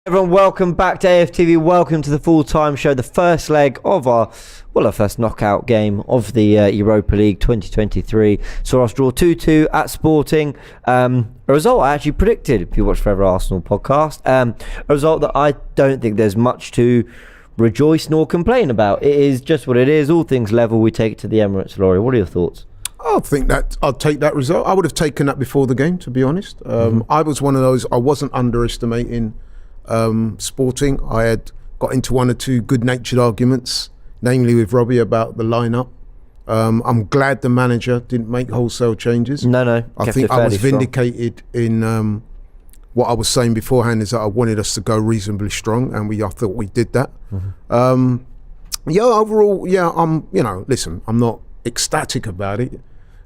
Everyone, welcome back to AFTV. Welcome to the full-time show, the first leg of our first knockout game of the Europa League 2023. Saw us draw 2-2 at Sporting. A result I actually predicted, if you watch Forever Arsenal podcast. A result that I don't think there's much to rejoice nor complain about. It is just what it is. All things level, we take it to the Emirates. Laurie, what are your thoughts? I think that I'll take that result. I would have taken that before the game, to be honest. I was one of those, I wasn't underestimating Sporting. I had got into one or two good-natured arguments, namely with Robbie about the lineup. I'm glad the manager didn't make wholesale changes. No. I think I was vindicated in what I was saying beforehand, is that I wanted us to go reasonably strong, and I thought we did that. Overall, listen, I'm not ecstatic about it,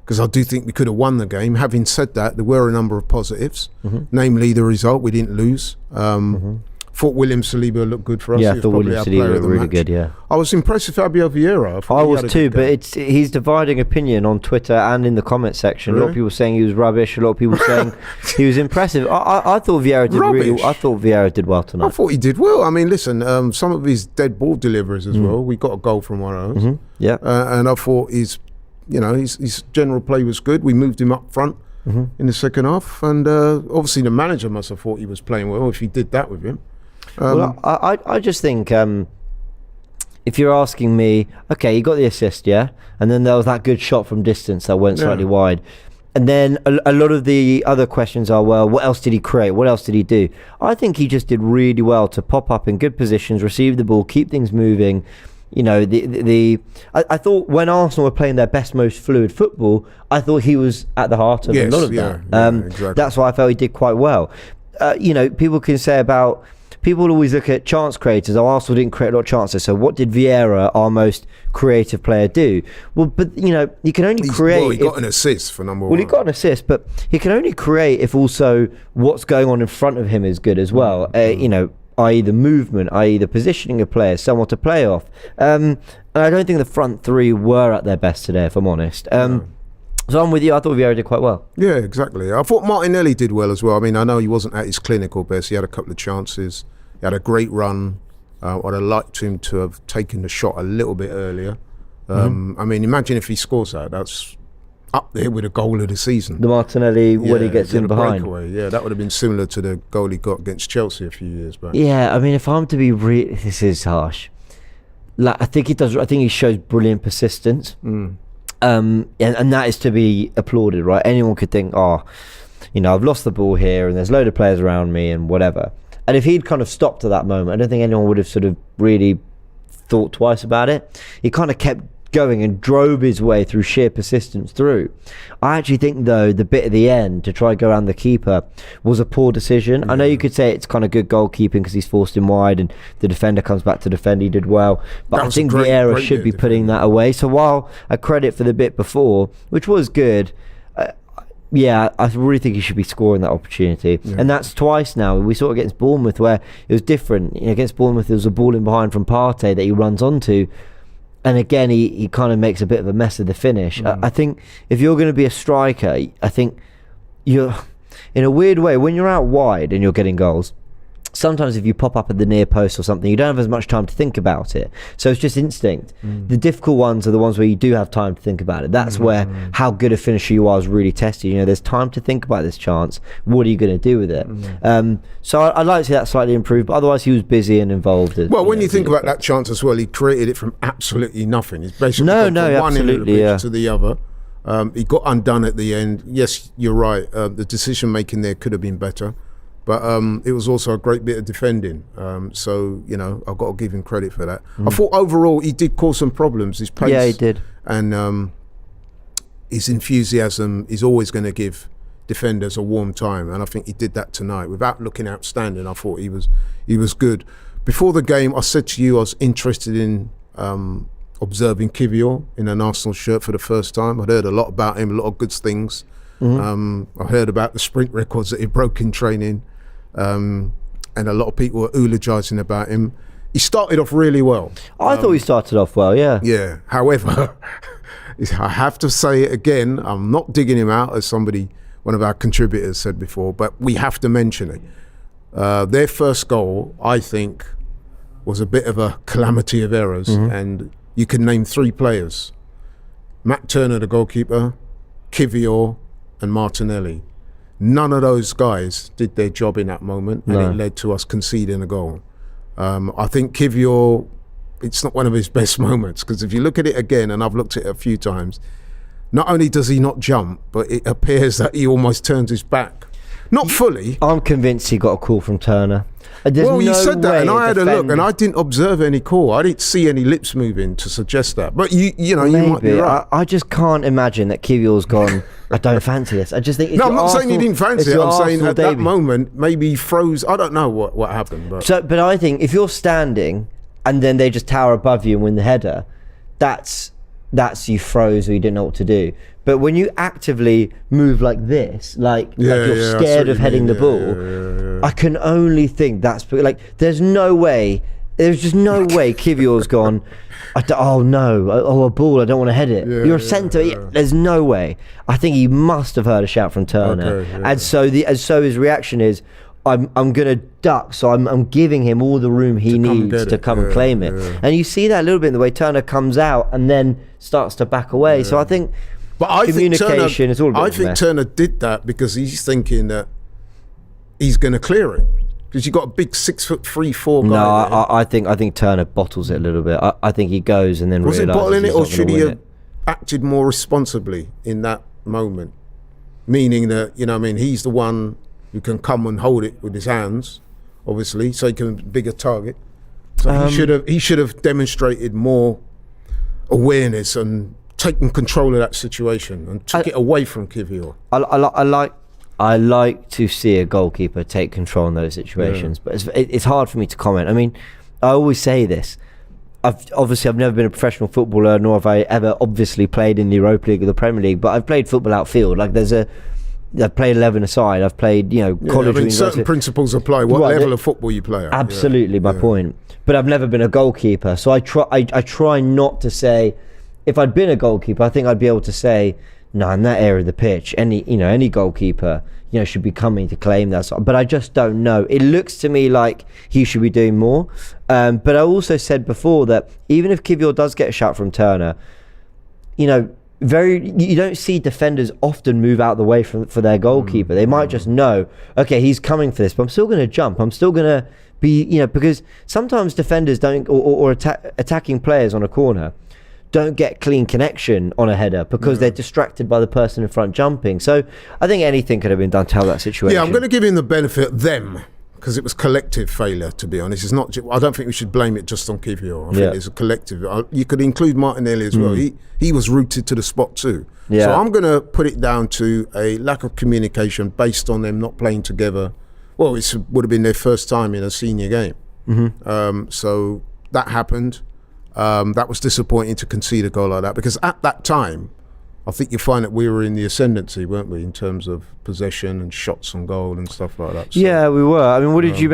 because I do think we could have won the game. Having said that, there were a number of positives, namely the result. We didn't lose. Thought William Saliba looked good for us. Yeah, I thought William Saliba looked really good, yeah. I was impressed with Fabio Vieira. I was too, but he's dividing opinion on Twitter and in the comment section. Really? A lot of people saying he was rubbish, a lot of people saying he was impressive. I thought Vieira did I thought Vieira did well tonight. I thought he did well. I mean, listen, some of his dead ball deliveries as well. We got a goal from one of those. Yeah. And I thought his general play was good. We moved him up front in the second half, and obviously the manager must have thought he was playing well if he did that with him. Well, I just think if you're asking me, okay, he got the assist, yeah, and then there was that good shot from distance that went slightly wide, and then a lot of the other questions are, well, what else did he create? What else did he do? I think he just did really well to pop up in good positions, receive the ball, keep things moving. You know, I thought when Arsenal were playing their best, most fluid football, I thought he was at the heart of a lot of that. Exactly. That's why I felt he did quite well. People always look at chance creators. Oh, Arsenal didn't create a lot of chances. So what did Vieira, our most creative player, do? Well, but you can only create. Well, he got an assist for number one. Well, he got an assist, but he can only create if also what's going on in front of him is good as well. I.e. the movement, i.e. the positioning of players, someone to play off. And I don't think the front three were at their best today, if I'm honest. So I'm with you. I thought Vieira did quite well. Yeah, exactly. I thought Martinelli did well as well. I mean, I know he wasn't at his clinical best. He had a couple of chances. He had a great run. I'd have liked him to have taken the shot a little bit earlier. I mean, imagine if he scores that. That's up there with a goal of the season. The Martinelli when he gets in behind. Breakaway. Yeah, that would have been similar to the goal he got against Chelsea a few years back. Yeah, I mean, if I'm to be this is harsh. I think he does. I think he shows brilliant persistence. And that is to be applauded, right? Anyone could think, I've lost the ball here and there's a load of players around me and whatever. And if he'd kind of stopped at that moment, I don't think anyone would have sort of really thought twice about it. He kind of kept going and drove his way through sheer persistence through. I actually think, though, the bit at the end to try and go around the keeper was a poor decision. I know you could say it's kind of good goalkeeping because he's forced him wide and the defender comes back to defend. He did well, but I think Vieira should be putting that away. So while I credit for the bit before, which was good, I really think he should be scoring that opportunity. And that's twice now. We saw it against Bournemouth where it was different. Against Bournemouth there was a ball in behind from Partey that he runs onto, and again he kind of makes a bit of a mess of the finish. I think if you're going to be a striker, I think you're, in a weird way, when you're out wide and you're getting goals, sometimes if you pop up at the near post or something, you don't have as much time to think about it. So it's just instinct. The difficult ones are the ones where you do have time to think about it. That's where how good a finisher you are is really tested. There's time to think about this chance. What are you going to do with it? So I'd like to see that slightly improved, but otherwise he was busy and involved. Well, when you think about that chance as well, he created it from absolutely nothing. It's basically from one end of the pitch to the other. He got undone at the end. Yes, you're right. The decision making there could have been better. But it was also a great bit of defending. So, I've got to give him credit for that. I thought overall he did cause some problems. His pace. Yeah, he did. And his enthusiasm is always going to give defenders a warm time. And I think he did that tonight. Without looking outstanding, I thought he was good. Before the game, I said to you I was interested in observing Kivior in an Arsenal shirt for the first time. I'd heard a lot about him, a lot of good things. I heard about the sprint records that he broke in training. And a lot of people were eulogising about him. He started off really well. I thought he started off well, yeah. Yeah. However, I have to say it again. I'm not digging him out, as one of our contributors said before, but we have to mention it. Their first goal, I think, was a bit of a calamity of errors, and you can name 3 players: Matt Turner, the goalkeeper, Kivior, and Martinelli. None of those guys did their job in that moment, and it led to us conceding a goal. I think Kivior, it's not one of his best moments, because if you look at it again, and I've looked at it a few times, not only does he not jump, but it appears that he almost turns his back. Not fully. I'm convinced he got a call from Turner. Well, you said that, and I had a look, and I didn't observe any call. I didn't see any lips moving to suggest that. But you know, you might be right. I just can't imagine that Kivior's gone, I don't fancy this. I just think it's I'm not saying he didn't fancy it. I'm saying at that debut. moment, maybe he froze. I don't know what happened. But I think if you're standing and then they just tower above you and win the header, that's you froze or you didn't know what to do. But when you actively move like this, like you're scared of heading the ball, I can only think that's like there's just no way Kivior's gone, a ball, I don't want to head it. You're a centre. There's no way. I think he must have heard a shout from Turner, so his reaction is, I'm gonna duck, so I'm giving him all the room he needs to come and claim it. And you see that a little bit in the way Turner comes out and then starts to back away. So I think communication is all about. I think Turner did that because he's thinking that he's going to clear it, because you've got a big 6'3", 4" guy. No, I think Turner bottles it a little bit. I think he goes and then was realizes it bottling it, or he's not should gonna he win have acted more responsibly in that moment? Meaning that, you know, what I mean, he's the one who can come and hold it with his hands, obviously, so he can bigger target. So he should have demonstrated more awareness and taken control of that situation and took it away from Kivior. I like to see a goalkeeper take control in those situations, but it's hard for me to comment. I mean, I always say this. I've never been a professional footballer, nor have I ever obviously played in the Europa League or the Premier League, but I've played football outfield. Like I've played 11 aside. I've played, college. I mean, certain principles apply. What level of football you play at. Absolutely, my point. But I've never been a goalkeeper, so I try not to say. If I'd been a goalkeeper, I think I'd be able to say, no, in that area of the pitch, any goalkeeper, should be coming to claim that. But I just don't know. It looks to me like he should be doing more. But I also said before that even if Kivior does get a shot from Turner, you don't see defenders often move out the way for their goalkeeper. They might just know, okay, he's coming for this, but I'm still going to jump. I'm still going to be, because sometimes defenders don't, or attacking players on a corner don't get clean connection on a header because they're distracted by the person in front jumping. So I think anything could have been done to help that situation. Yeah, I'm going to give him the benefit of them, because it was collective failure, to be honest. It's not. I don't think we should blame it just on Kivior. I think it's a collective. You could include Martinelli as well. He was rooted to the spot too. Yeah. So I'm going to put it down to a lack of communication based on them not playing together. Well, it would have been their first time in a senior game. So that happened. That was disappointing to concede a goal like that, because at that time, I think you find that we were in the ascendancy, weren't we, in terms of possession and shots on goal and stuff like that. So, yeah, we were. I mean, what did you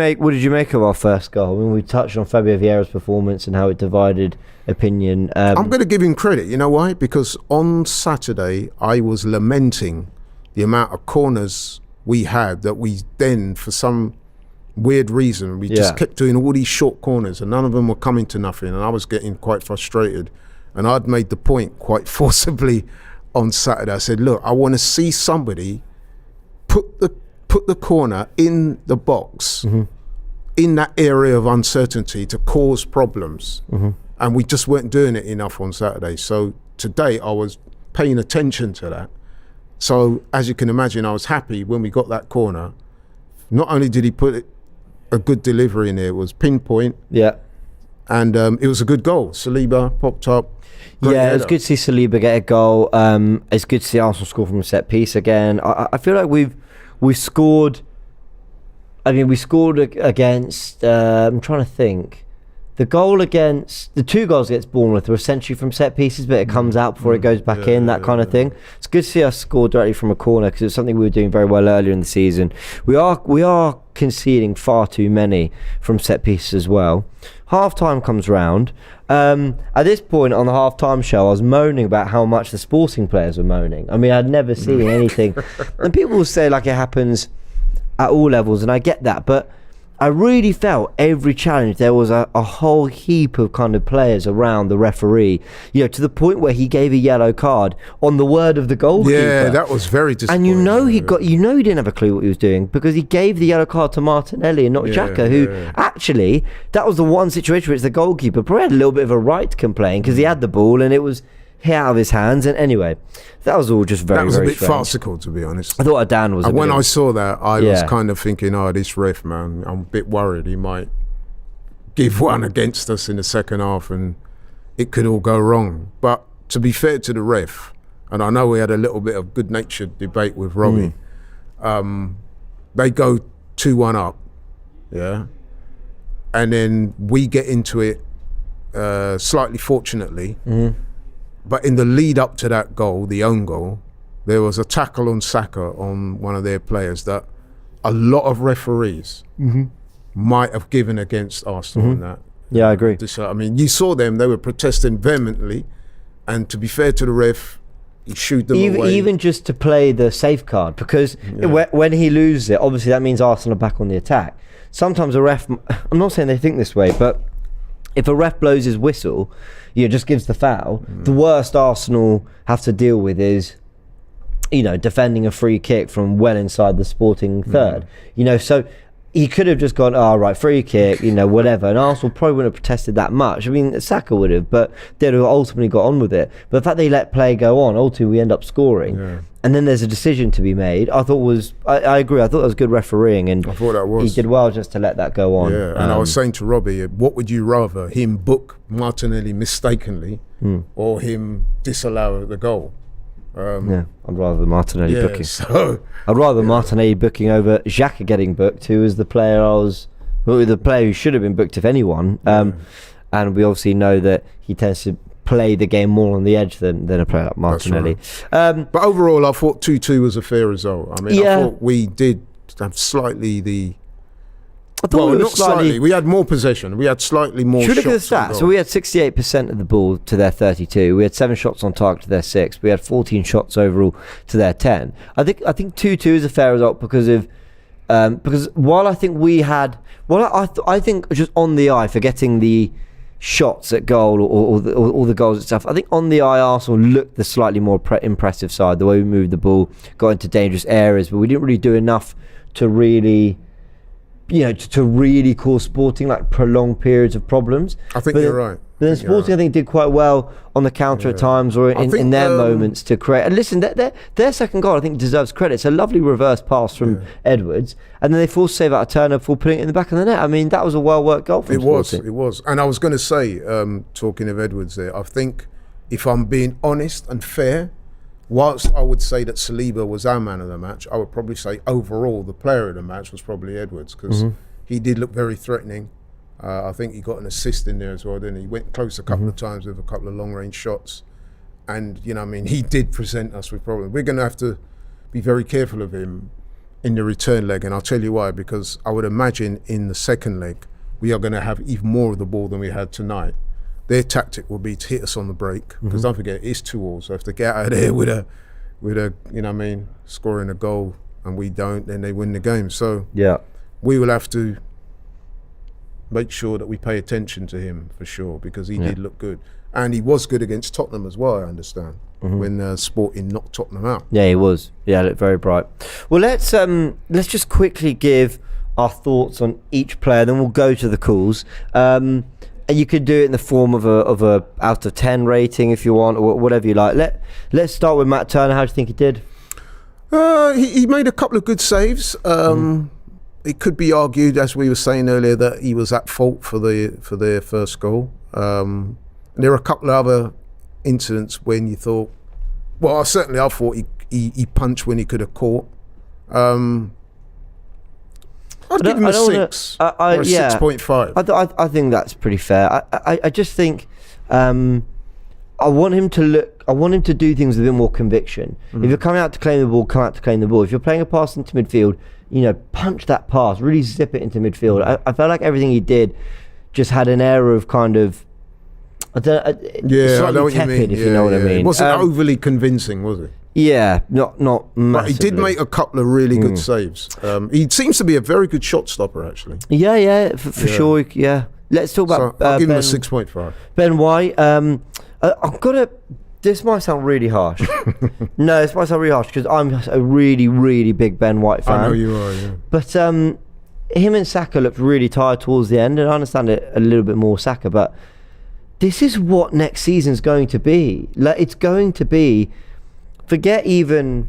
make of our first goal? I mean, we touched on Fabio Vieira's performance and how it divided opinion. I'm going to give him credit. You know why? Because on Saturday, I was lamenting the amount of corners we had that we then, for some weird reason, we just kept doing all these short corners and none of them were coming to nothing, and I was getting quite frustrated. And I'd made the point quite forcibly on Saturday. I said, look, I want to see somebody put the corner in the box in that area of uncertainty to cause problems. And we just weren't doing it enough on Saturday. So today I was paying attention to that. So as you can imagine, I was happy when we got that corner. Not only did he put a good delivery in there, it was pinpoint. Yeah. And it was a good goal. Saliba popped up. Yeah, it's good to see Saliba get a goal. It's good to see Arsenal score from a set piece again. I feel like we scored. I mean, we scored against. I'm trying to think. The two goals against Bournemouth were essentially from set pieces, but it comes out before it goes back in, that kind of thing. It's good to see us score directly from a corner, because it's something we were doing very well earlier in the season. We are conceding far too many from set pieces as well. Half time comes round. At this point on the half time show, I was moaning about how much the Sporting players were moaning. I mean, I'd never seen anything. And people will say like it happens at all levels, and I get that, but I really felt every challenge there was a whole heap of kind of players around the referee, to the point where he gave a yellow card on the word of the goalkeeper. Yeah, that was very disappointing. And he didn't have a clue what he was doing, because he gave the yellow card to Martinelli and not Xhaka, who actually, that was the one situation which the goalkeeper probably had a little bit of a right to complain, because he had the ball and it was out of his hands. And anyway, that was all just very, very strange. That was a bit strange. farcical, to be honest. I thought Adan was. And when I saw that, I was kind of thinking, this ref, man, I'm a bit worried. He might give one against us in the second half, and it could all go wrong. But to be fair to the ref, and I know we had a little bit of good-natured debate with Robbie, they go 2-1 up, and then we get into it slightly fortunately. But in the lead up to that goal, the own goal, there was a tackle on Saka on one of their players that a lot of referees might have given against Arsenal in that. Yeah, I agree. I mean, you saw them, they were protesting vehemently, and to be fair to the ref, he shooed them away. Even just to play the safeguard, because when he loses it, obviously that means Arsenal are back on the attack. Sometimes a ref, I'm not saying they think this way, but if a ref blows his whistle, just gives the foul, the worst Arsenal have to deal with is, defending a free kick from well inside the Sporting third. So he could have just gone, right, free kick, whatever, and Arsenal probably wouldn't have protested that much. I mean, Saka would have, but they'd have ultimately got on with it. But the fact they let play go on, ultimately we end up scoring. And then there's a decision to be made. I agree, I thought that was good refereeing, and I thought that was. He did well just to let that go on. Yeah, and I was saying to Robbie, what would you rather, him book Martinelli mistakenly or him disallow the goal? I'd rather the Martinelli booking. So, I'd rather Martinelli booking over Xhaka getting booked, who was the player the player who should have been booked if anyone. And we obviously know that he tends to play the game more on the edge than a player like Martinelli. Right. But overall, I thought 2-2 was a fair result. I mean, I thought we did have slightly the. Not slightly. We had more possession. We had slightly more shots. Should look at the stats. So we had 68% of the ball to their 32. We had 7 shots on target to their 6. We had 14 shots overall to their 10. I think 2-2 is a fair result because while I think we had, I think just on the eye, forgetting the shots at goal or the goals and stuff, I think on the eye Arsenal looked the slightly more impressive side. The way we moved the ball, got into dangerous areas, but we didn't really do enough to really. To really cause Sporting like prolonged periods of problems. I think you're right. But then Sporting, I think, did quite well on the counter at times, or in their moments to create. And listen, their second goal, I think, deserves credit. It's a lovely reverse pass from Edwards, and then they forced save out of Turner for putting it in the back of the net. I mean, that was a well-worked goal from Sporting. It was. And I was going to say, talking of Edwards there, I think if I'm being honest and fair, whilst I would say that Saliba was our man of the match, I would probably say overall the player of the match was probably Edwards, because he did look very threatening. I think he got an assist in there as well, didn't he? He went close a couple of times with a couple of long-range shots. And, he did present us with problems. We're going to have to be very careful of him in the return leg, and I'll tell you why, because I would imagine in the second leg we are going to have even more of the ball than we had tonight. Their tactic will be to hit us on the break, because don't forget, it's 2-2. So if they get out of there with a scoring a goal and we don't, then they win the game. So we will have to make sure that we pay attention to him for sure, because he did look good. And he was good against Tottenham as well, I understand, when Sporting knocked Tottenham out. Yeah, he was. Yeah, looked very bright. Well, let's just quickly give our thoughts on each player, then we'll go to the calls. You could do it in the form of a out of 10 rating if you want, or whatever you like. Let's start with Matt Turner. How do you think he did? He made a couple of good saves. It could be argued, as we were saying earlier, that he was at fault for their first goal. There are a couple of other incidents when you thought, I thought he punched when he could have caught. I'd give him a 6 or a 6.5. I think that's pretty fair. I just think I want him to do things with a bit more conviction. If you're coming out to claim the ball, come out to claim the ball. If you're playing a pass into midfield, punch that pass, really zip it into midfield. I felt like everything he did just had an air of kind of, I know what you mean. If you know what I mean. It wasn't overly convincing, was it? Yeah, not massively. But he did make a couple of really good saves. He seems to be a very good shot stopper, actually. Yeah, for sure. Yeah. Let's talk about. So I'll give him a 6.5. Ben White. I've got to. This might sound really harsh. No, this might sound really harsh because I'm a really, really big Ben White fan. I know you are. Yeah. But him and Saka looked really tired towards the end, and I understand it a little bit more Saka, but this is what next season's going to be. Like, it's going to be. Forget even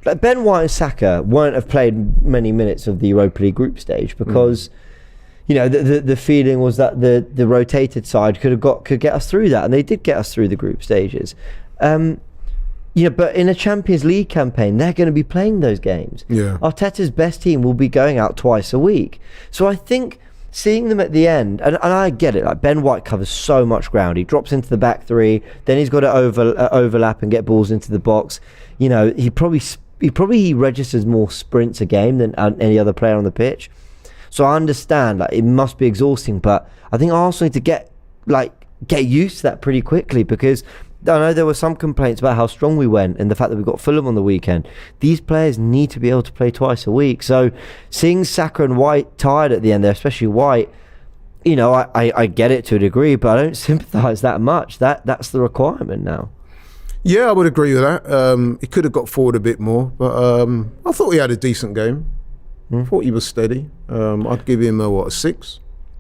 like Ben White and Saka won't have played many minutes of the Europa League group stage because you know the feeling was that the rotated side could get us through that, and they did get us through the group stages. But in a Champions League campaign, they're going to be playing those games. Yeah. Arteta's best team will be going out twice a week. So I think seeing them at the end, and I get it, like Ben White covers so much ground. He drops into the back three, then he's got to overlap and get balls into the box. You know, he probably registers more sprints a game than any other player on the pitch. So I understand, like, it must be exhausting, but I think Arsenal need to get used to that pretty quickly, because I know there were some complaints about how strong we went and the fact that we got Fulham on the weekend. These players need to be able to play twice a week. So seeing Saka and White tired at the end there, especially White, you know, I get it to a degree, but I don't sympathise that much. That's the requirement now. Yeah, I would agree with that. He could have got forward a bit more, but I thought he had a decent game. I thought he was steady. I'd give him a 6.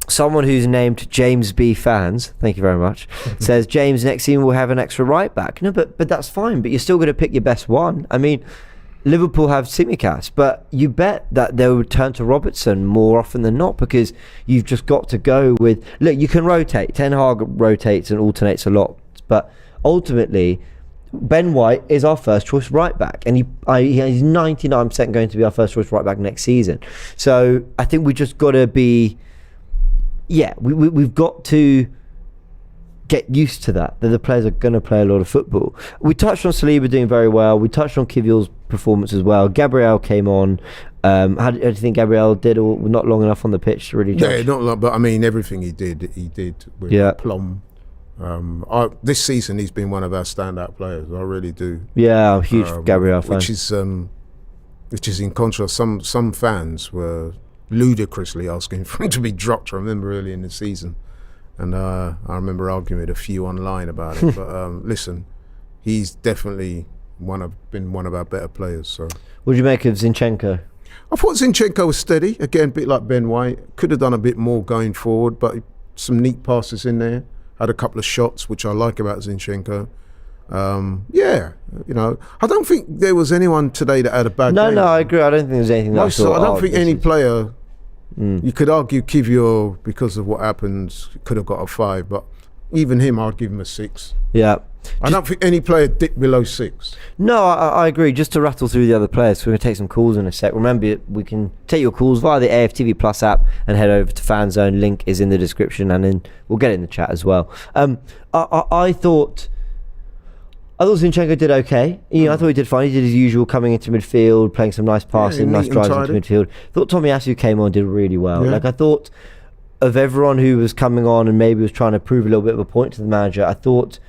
Someone who's named James B. Fans, thank you very much, says James next season will have an extra right back. No, but that's fine. But you're still going to pick your best one. I mean, Liverpool have Tsimikas, but you bet that they will turn to Robertson more often than not, because you've just got to go with. Look, you can rotate. Ten Hag rotates and alternates a lot, but ultimately, Ben White is our first choice right back, and he's 99% going to be our first choice right back next season. So I think we just got to be. Yeah, we've got to get used to that the players are going to play a lot of football. We touched on Saliba doing very well. We touched on Kivior's performance as well. Gabriel came on. How do you think Gabriel did, or not long enough on the pitch to really judge? Yeah, not long, but I mean, everything he did with plum. This season, he's been one of our standout players. I really do. Yeah, I'm a huge Gabriel fan. Which is in contrast. Some fans were ludicrously asking for him to be dropped. I remember early in the season, and I remember arguing with a few online about it. But listen, he's definitely been one of our better players. So, what do you make of Zinchenko? I thought Zinchenko was steady. Again, a bit like Ben White. Could have done a bit more going forward, but some neat passes in there. Had a couple of shots, which I like about Zinchenko. You know, I don't think there was anyone today that had a bad game. No, I agree. I don't think there's anything that I don't think any player. You could argue Kivior, because of what happened, could have got a 5, but even him, I'd give him a 6. Yeah. I don't think any player dipped below 6. No, I agree. Just to rattle through the other players, we're going to take some calls in a sec. Remember, we can take your calls via the AFTV Plus app and head over to FANZONE. Link is in the description, and then we'll get it in the chat as well. I thought Zinchenko did okay. You know, I thought he did fine. He did his usual, coming into midfield, playing some nice passing, nice drives into midfield. I thought Tomiyasu came on, did really well. Like, I thought of everyone who was coming on and maybe was trying to prove a little bit of a point to the manager, I thought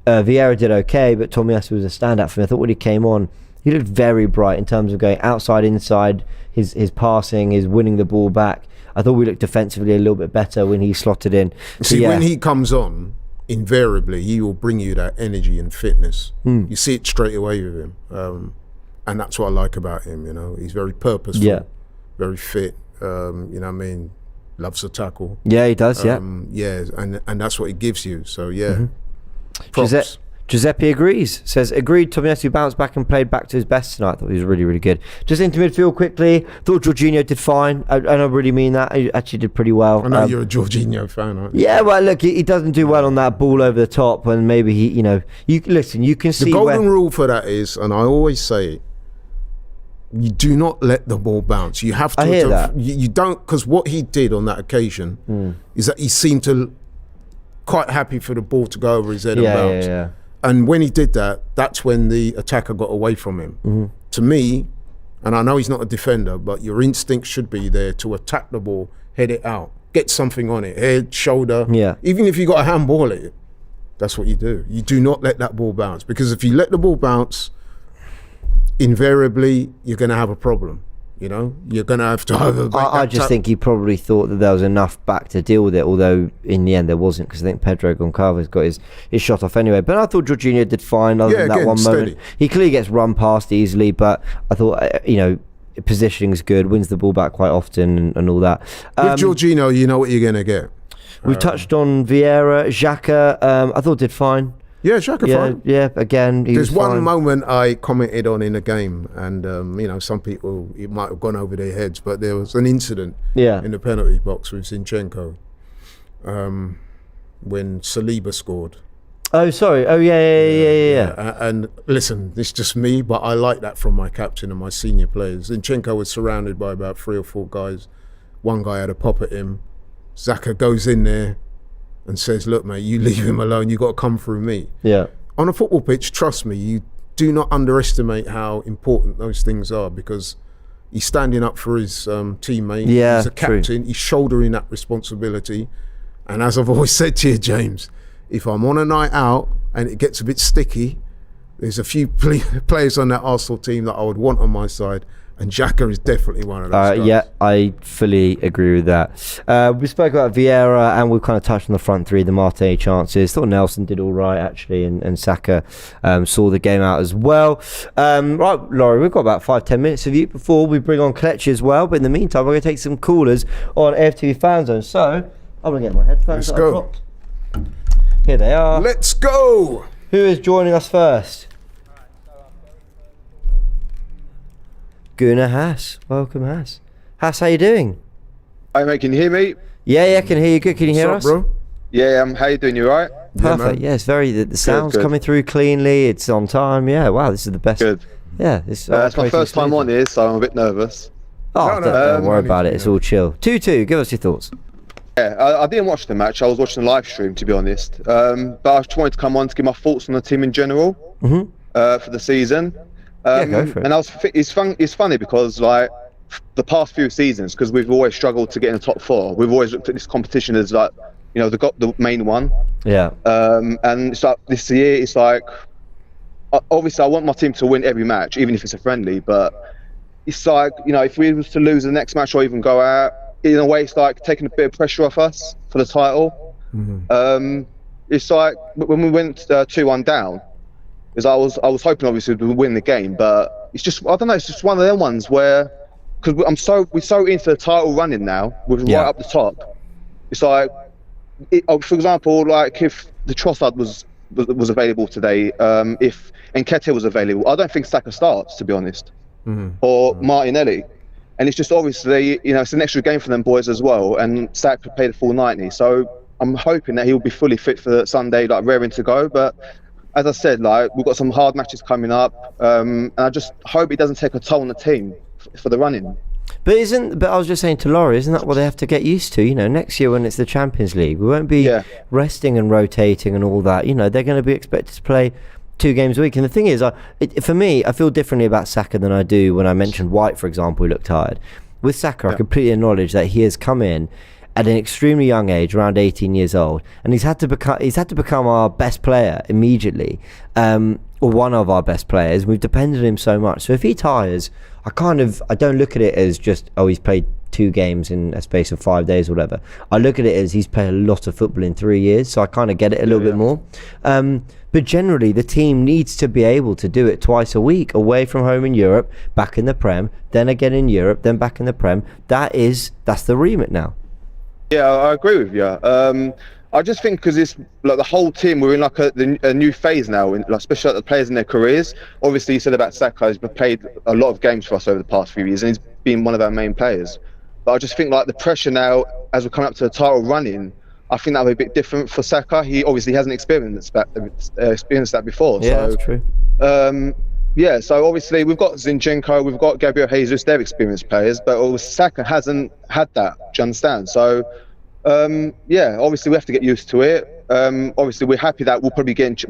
Vieira did okay, but Tomiyasu was a standout for me. I thought when he came on, he looked very bright in terms of going outside, inside, his passing, his winning the ball back. I thought we looked defensively a little bit better when he slotted in. See, when he comes on, invariably he will bring you that energy and fitness. You see it straight away with him, and that's what I like about him. You know, he's very purposeful, very fit. You know what I mean? Loves to tackle. Yeah, he does. And that's what he gives you. So props. Giuseppe agrees. Says, agreed, Tomiyasu bounced back and played back to his best tonight. I thought he was really, really good. Just into midfield quickly. Thought Jorginho did fine. I don't really mean that. He actually did pretty well. I know you're a Jorginho fan, aren't you? Yeah, well, look, he doesn't do well on that ball over the top, and maybe he, you know, you can see the golden rule for that is, and I always say it, you do not let the ball bounce. You have to. I hear that. You don't, because what he did on that occasion is that he seemed to quite happy for the ball to go over his head and bounce. Yeah. And when he did that, that's when the attacker got away from him. To me, and I know he's not a defender, but your instinct should be there to attack the ball, head it out, get something on it, head, shoulder. Yeah. Even if you got a handball at it, that's what you do. You do not let that ball bounce, because if you let the ball bounce, invariably you're going to have a problem. You know, you're going to have to either. I just think he probably thought that there was enough back to deal with it, although in the end there wasn't, because I think Pedro Goncalves got his shot off anyway. But I thought Jorginho did fine other than that one moment. He clearly gets run past easily, but I thought, you know, positioning's good, wins the ball back quite often and all that. With Jorginho, you know what you're going to get. We've touched on Vieira, Xhaka, I thought did fine. Yeah, Xhaka fine. Yeah, again, there's one moment I commented on in the game, and you know, some people, it might have gone over their heads, but there was an incident in the penalty box with Zinchenko when Saliba scored. Oh, sorry. Oh, yeah. And listen, it's just me, but I like that from my captain and my senior players. Zinchenko was surrounded by about 3 or 4 guys. One guy had a pop at him. Xhaka goes in there and says, look, mate, you leave him alone. You got to come through me. Yeah. On a football pitch, trust me, you do not underestimate how important those things are, because he's standing up for his teammate. Yeah, he's a captain. True. He's shouldering that responsibility. And as I've always said to you, James, if I'm on a night out and it gets a bit sticky, there's a few players on that Arsenal team that I would want on my side. And Xhaka is definitely one of those guys. Yeah, I fully agree with that. We spoke about Vieira, and we've kind of touched on the front three, the Martinelli chances. Thought Nelson did all right, actually, and Saka saw the game out as well. Right, Laurie, we've got about 5-10 minutes of you before we bring on Kelechi as well. But in the meantime, we're going to take some callers on AFTV FANZONE. So, I'm going to get my headphones. Let's go. Here they are. Let's go. Who is joining us first? Gunnar Haas. Welcome, Haas. Haas, how you doing? Hi, mate. Can you hear me? Yeah, I can hear you good. Can you hear us? Bro? Yeah, how you doing? You all right? Perfect. Yeah, it's very, the sound's coming through cleanly. It's on time. Yeah, wow, this is the best. Good. Yeah. It's my first time on here, so I'm a bit nervous. Oh, don't worry about it. It's all chill. 2-2, give us your thoughts. Yeah, I didn't watch the match. I was watching the live stream, to be honest. But I just wanted to come on to give my thoughts on the team in general for the season. Go for it. And it's funny because, like, the past few seasons, because we've always struggled to get in the top 4, we've always looked at this competition as, like, you know, the main one. Yeah. And it's like this year, it's like, obviously I want my team to win every match, even if it's a friendly, but it's like, you know, if we was to lose the next match or even go out, in a way it's like taking a bit of pressure off us for the title. It's like when we went 2-1 down, because I was hoping obviously to win the game, but it's just, I don't know, it's just one of them ones where, because we're so into the title running now, we're right up the top. It's like, for example, like if the Trossard was available today, if Nketiah was available, I don't think Saka starts, to be honest, or Martinelli. And it's just obviously, you know, it's an extra game for them boys as well, and Saka paid the full 90. So I'm hoping that he'll be fully fit for Sunday, like raring to go. But as I said, like, we've got some hard matches coming up, and I just hope it doesn't take a toll on the team for the running. But I was just saying to Laurie, isn't that what they have to get used to? You know, next year when it's the Champions League, we won't be resting and rotating and all that. You know, they're going to be expected to play 2 games a week. And the thing is, for me, I feel differently about Saka than I do when I mentioned White, for example, who looked tired. With Saka, I completely acknowledge that he has come in at an extremely young age, around 18 years old, and he's had to become our best player immediately, or one of our best players. We've depended on him so much. So if he tires, I don't look at it as just, he's played 2 games in a space of 5 days or whatever. I look at it as he's played a lot of football in 3 years, so I kind of get it a little bit more. But generally, the team needs to be able to do it twice a week, away from home in Europe, back in the Prem, then again in Europe, then back in the Prem. That's the remit now. Yeah, I agree with you. I just think because it's like the whole team, we're in like a new phase now, especially like the players in their careers. Obviously, you said about Saka, he's played a lot of games for us over the past few years, and he's been one of our main players. But I just think like the pressure now, as we're coming up to the title running, I think that'll be a bit different for Saka. He obviously hasn't experienced that before. Yeah, that's true. Yeah, so obviously we've got Zinchenko, we've got Gabriel Jesus, they're experienced players, but Saka hasn't had that, do you understand? So, yeah, obviously we have to get used to it. Obviously we're happy that we're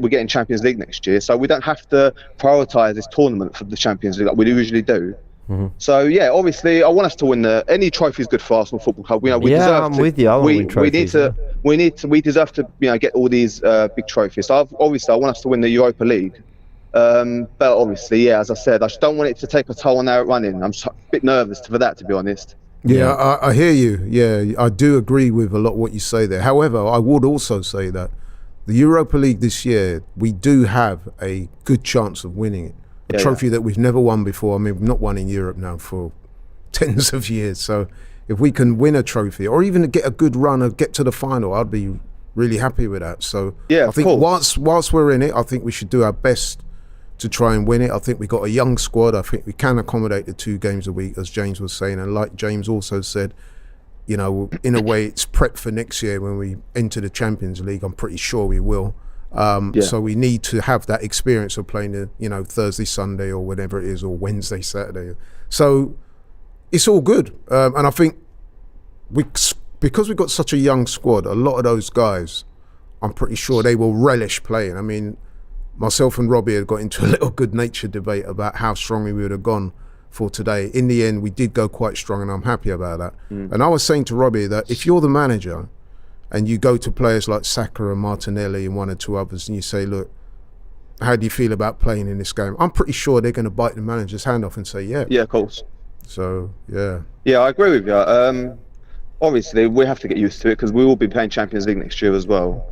getting Champions League next year, so we don't have to prioritise this tournament for the Champions League like we usually do. So yeah, obviously I want us to win any trophy is good for Arsenal Football Club. You know, we deserve I'm with you. I want to win trophies. We deserve to get all these big trophies. So obviously I want us to win the Europa League. But obviously, yeah, as I said, I just don't want it to take a toll on our running. I'm a bit nervous for that, to be honest. Yeah, I hear you. Yeah, I do agree with a lot of what you say there. However, I would also say that the Europa League this year, we do have a good chance of winning it. A trophy that we've never won before. I mean, we've not won in Europe now for tens of years. So if we can win a trophy or even get a good run or get to the final, I'd be really happy with that. So I think whilst we're in it, I think we should do our best to try and win it. I think we got a young squad. I think we can accommodate the 2 games a week, as James was saying. And like James also said, you know, in a way, it's prep for next year when we enter the Champions League. I'm pretty sure we will. So we need to have that experience of playing the, you know, Thursday, Sunday, or whatever it is, or Wednesday, Saturday. So it's all good. And I think because we've got such a young squad, a lot of those guys, I'm pretty sure they will relish playing. I mean, myself and Robbie had got into a little good-natured debate about how strongly we would have gone for today. In the end, we did go quite strong, and I'm happy about that. And I was saying to Robbie that if you're the manager and you go to players like Saka and Martinelli and 1 or 2 others and you say, look, how do you feel about playing in this game? I'm pretty sure they're going to bite the manager's hand off and say, yeah. Yeah, of course. So, yeah. Yeah, I agree with you. Obviously, we have to get used to it because we will be playing Champions League next year as well.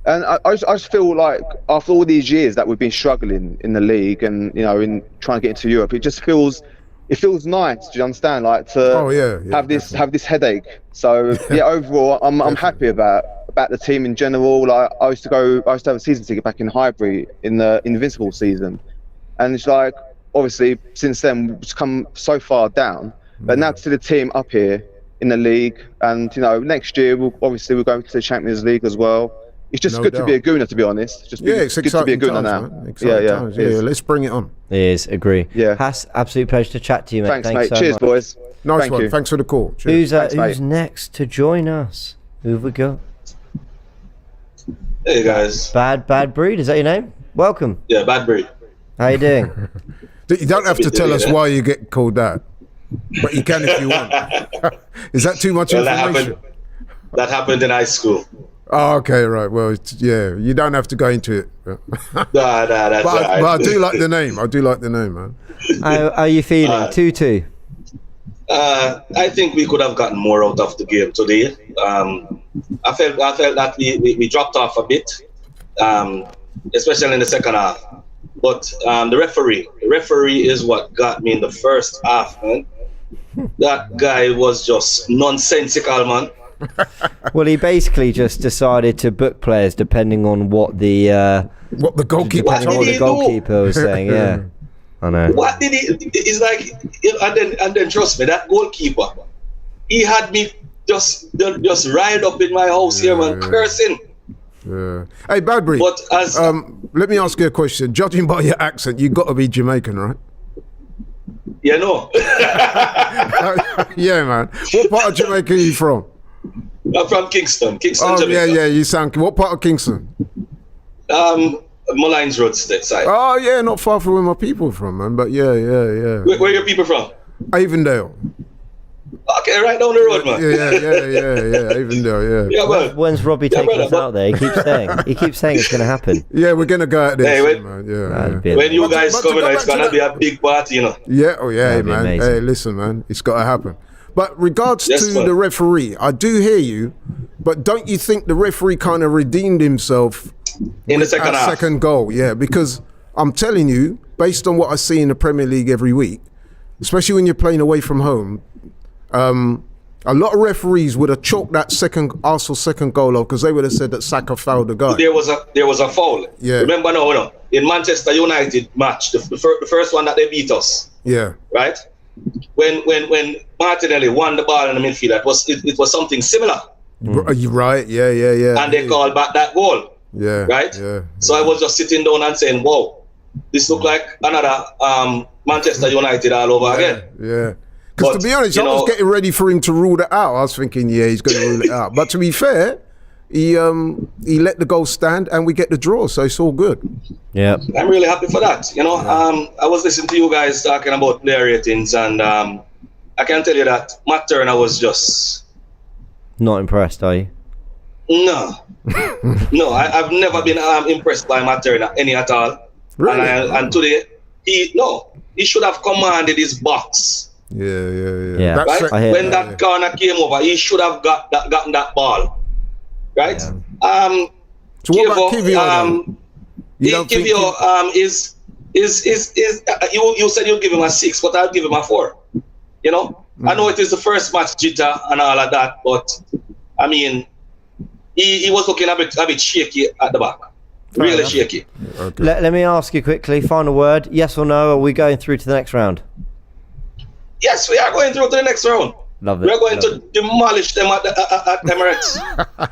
And I just feel like after all these years that we've been struggling in the league and, you know, in trying to get into Europe, it feels nice, do you understand? Like to have this headache. So yeah, overall, I'm happy about the team in general. Like I used to have a season ticket back in Highbury in the Invincible season, and it's like obviously since then we've come so far down, but now to see the team up here in the league, and you know next year we're going to the Champions League as well. It's just good to be a Gooner, to be honest. It's good to be a Gooner now. Yeah, let's bring it on. It is, agree. Yeah. Has absolute pleasure to chat to you, mate. Thanks mate. So cheers, much. boys. Nice one. Thanks for the call. Cheers. Who's Thanks, next to join us? Who have we got? Hey guys. Bad Breed, is that your name? Welcome. Yeah, Bad Breed. How you doing? You don't have to tell us why you get called that, but you can if you want. Is that too much information? That happened in high school. Oh, okay, right. Well, yeah, you don't have to go into it. Nah, that's right. But I do like the name. I do like the name, man. How are you feeling? 2-2. I think we could have gotten more out of the game today. I felt that we dropped off a bit, especially in the second half. But the referee is what got me in the first half, man. That guy was just nonsensical, man. Well, he basically just decided to book players depending on what the goalkeeper was saying. Yeah, I know. What did he? It's like, and then trust me, that goalkeeper, he had me just riled up in my house here, man, cursing. Yeah. Hey, Badbury. But as let me ask you a question. Judging by your accent, you got to be Jamaican, right? Yeah, no. Yeah, man. What part of Jamaica are you from? I'm from Kingston, Jamaica. Yeah, you sound... What part of Kingston? Mullines Road side. Oh, yeah, not far from where my people are from, man. But yeah. Where are your people from? Avondale. Okay, right down the road, man. Yeah, Avondale, yeah. Man. When's Robbie taking us out there? He keeps saying it's going to happen. Yeah, we're going to go out there. Hey, man. Yeah. When you guys come in, it's going to be a big party, you know. Yeah, man. Amazing. Hey, listen, man. It's got to happen. But regards to the referee, I do hear you, but don't you think the referee kind of redeemed himself in the second half? Second goal? Yeah, because I'm telling you, based on what I see in the Premier League every week, especially when you're playing away from home, a lot of referees would have chalked that Arsenal second goal off because they would have said that Saka fouled the guy. There was a foul. Yeah. Remember now, in Manchester United match, the first one that they beat us. Yeah. Right? When Martinelli won the ball in the midfield, it was something similar. You're right. Yeah. And they called back that goal. Yeah. Right? Yeah. So I was just sitting down and saying, "Wow, this look like another Manchester United all over again." Yeah. Because to be honest, I was getting ready for him to rule that out. I was thinking, yeah, he's going to rule it out. But to be fair, he let the goal stand and we get the draw, so it's all good. Yeah, I'm really happy for that. I was listening to you guys talking about player ratings, and I can tell you that Matt Turner was just not impressed, are you? No, I've never been impressed by Matt Turner any at all. Really? And today, he should have commanded his box. Yeah. Right? When that corner came over, he should have gotten that ball. Right? So what about Kivio? Kivio is you said you'll give him a 6, but I'll give him a 4. You know, I know it is the first match jitter and all of that, but I mean, he was looking a bit shaky at the back. Really shaky. Okay. Let me ask you quickly, final word, yes or no, are we going through to the next round? Yes, we are going through to the next round. Love it. We're going to demolish them at Emirates.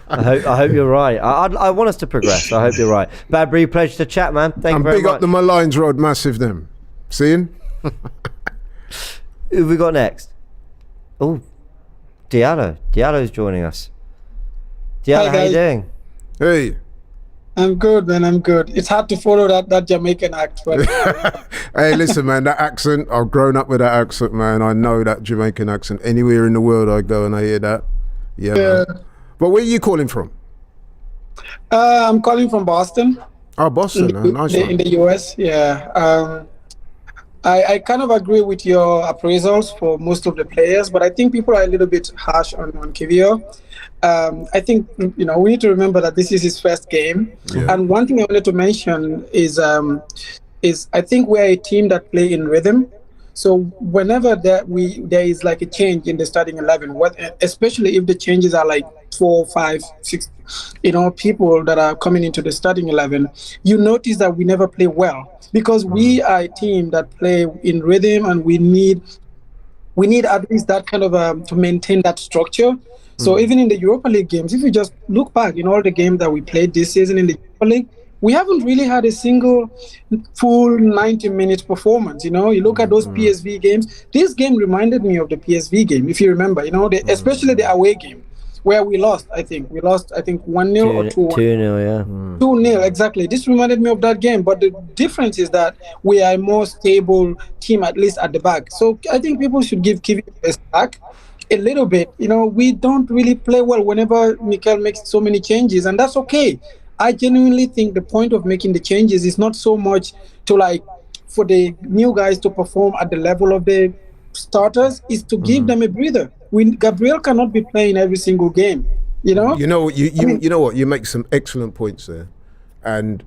I hope you're right. I want us to progress. I hope you're right. Badbury, pleasure to chat, man. Thank you very much. Big up the Malines Road, massive them. Seeing? Who have we got next? Oh, Diallo. Diallo's joining us. Diallo, how you doing? Hey. I'm good, man. I'm good. It's hard to follow that Jamaican accent. Hey, listen, man, that accent, I've grown up with that accent, man. I know that Jamaican accent. Anywhere in the world I go and I hear that. Yeah. Man. But where are you calling from? I'm calling from Boston. Oh, Boston. Nice one. In the US, yeah. I kind of agree with your appraisals for most of the players, but I think people are a little bit harsh on Kivio. I think, we need to remember that this is his first game. Yeah. And one thing I wanted to mention is I think we're a team that play in rhythm. So whenever there is like a change in the starting 11, especially if the changes are like 4, 5, 6, people that are coming into the starting 11, you notice that we never play well because we are a team that play in rhythm, and we need at least that kind of to maintain that structure. So even in the Europa League games, if you just look back in all the games that we played this season in the Europa League, we haven't really had a single full 90-minute performance. You look at those PSV games. This game reminded me of the PSV game, if you remember. Especially the away game where we lost. I think 1-0 or 2-1. 2-0, yeah. 2-0, exactly. This reminded me of that game. But the difference is that we are a more stable team, at least at the back. So I think people should give Kivio a stack a little bit. We don't really play well whenever Mikel makes so many changes, and that's okay. I genuinely think the point of making the changes is not so much to for the new guys to perform at the level of the starters, is to give them a breather. Gabriel cannot be playing every single game. You know what? You make some excellent points there, and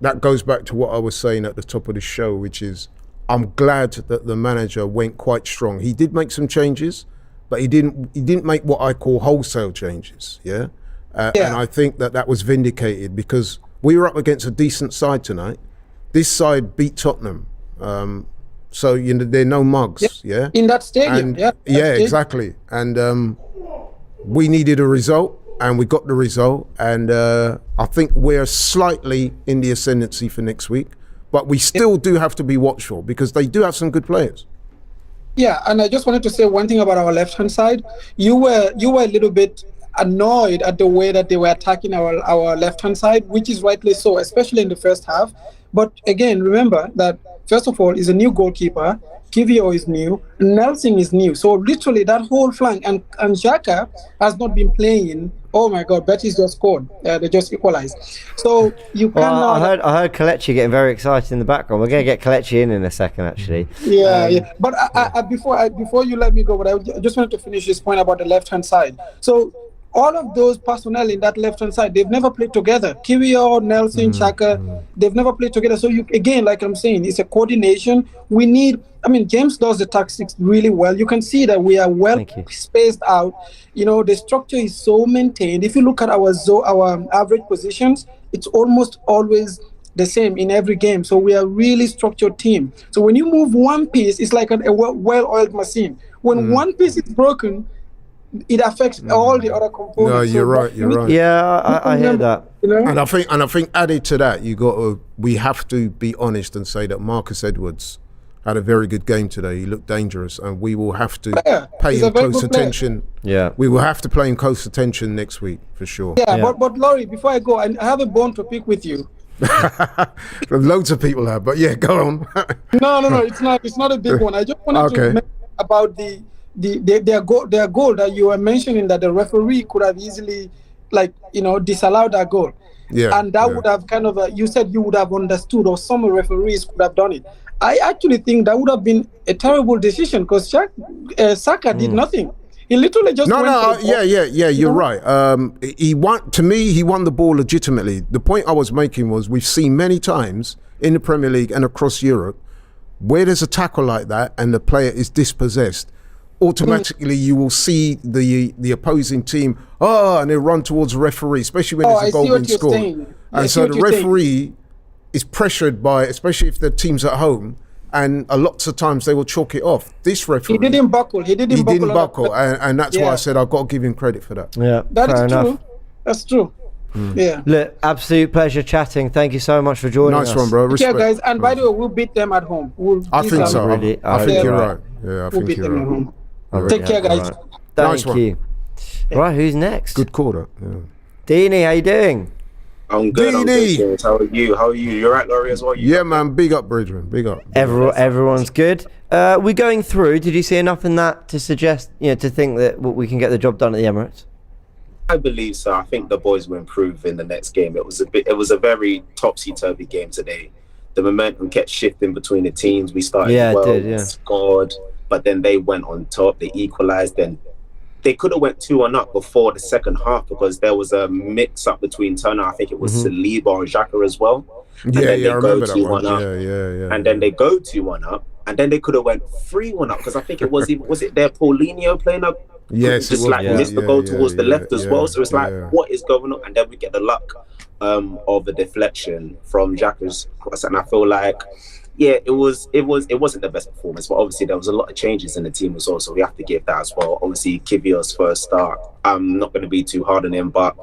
that goes back to what I was saying at the top of the show, which is I'm glad that the manager went quite strong. He did make some changes, but he didn't make what I call wholesale changes. Yeah. And I think that was vindicated because we were up against a decent side tonight. This side beat Tottenham. So they're no mugs. Yeah. In that stadium. Exactly. And we needed a result, and we got the result. And I think we're slightly in the ascendancy for next week, but we still do have to be watchful because they do have some good players. Yeah, and I just wanted to say one thing about our left-hand side. You were a little bit annoyed at the way that they were attacking our left-hand side, which is rightly so, especially in the first half. But again, remember that, first of all, is a new goalkeeper. Kivio is new. Nelson is new. So literally that whole flank, and Xhaka has not been playing. Oh my God, Betis just scored. They just equalized. So you cannot... I heard Kelechi getting very excited in the background. We're going to get Kelechi in a second, actually. Yeah. But before you let me go, but I just wanted to finish this point about the left-hand side. So all of those personnel in that left-hand side, they've never played together. Kivio, Nelson, Xhaka, they've never played together. So again, like I'm saying, it's a coordination. James does the tactics really well. You can see that we are well spaced out. The structure is so maintained. If you look at our average positions, it's almost always the same in every game. So we are really structured team. So when you move one piece, it's like a well-oiled machine. When one piece is broken, it affects all the other components. No, you're right. Yeah, I hear that. And I think added to that, we have to be honest and say that Marcus Edwards had a very good game today. He looked dangerous, and we will have to pay him close attention. Yeah, we will have to play him close attention next week for sure. Yeah. But Laurie, before I go, I have a bone to pick with you. Loads of people have, but yeah, go on. No, it's not a big one. I just wanted to mention about their goal that you were mentioning, that the referee could have easily disallowed that goal. And that would have kind of, you said you would have understood, or some referees could have done it. I actually think that would have been a terrible decision because Saka did nothing. He literally just you're right. He won the ball legitimately. The point I was making was we've seen many times in the Premier League and across Europe where there's a tackle like that and the player is dispossessed, automatically you will see the opposing team and they run towards the referee, especially when there's a goal being scored. And so the referee is pressured by, especially if the team's at home, and lots of times they will chalk it off. This referee, he didn't buckle. He didn't buckle, and that's why I said I've got to give him credit for that. Yeah, that is enough. true. That's true. Yeah. Look, absolute pleasure chatting. Thank you so much for joining us. Nice one, bro. Respect. Yeah, guys. And by the way, we'll beat them at home. I think so. Really, I think you're right. Yeah, I We'll think beat you're them at right. home. Take care, guys. Right. Thank Nice you. Right, who's next? Good quarter. Yeah. Deanie, how you doing? I'm good. I'm good. How are you? You're right, Laurie, as well? Yeah, man. Big up, Bridgman. Big up. Everyone's good. We're going through. Did you see enough in that to suggest, to think that we can get the job done at the Emirates? I believe so. I think the boys will improve in the next game. It was a very topsy-turvy game today. The momentum kept shifting between the teams. We started scored, but then they went on top. They equalized. Then they could have went 2-1 up before the second half because there was a mix-up between Turner. I think it was Saliba and Xhaka as well. And then they go 2-1 up. And then they go 2-1 up. And then they could have went 3-1 up because I think it was it their Paulinho playing up? Yes, just missed the goal towards the left as well. So it's what is going on? And then we get the luck of the deflection from Xhaka's cross. And I feel like, it wasn't the best performance, but obviously there was a lot of changes in the team as well. So we have to give that as well. Obviously, Kivio's first start, I'm not going to be too hard on him, but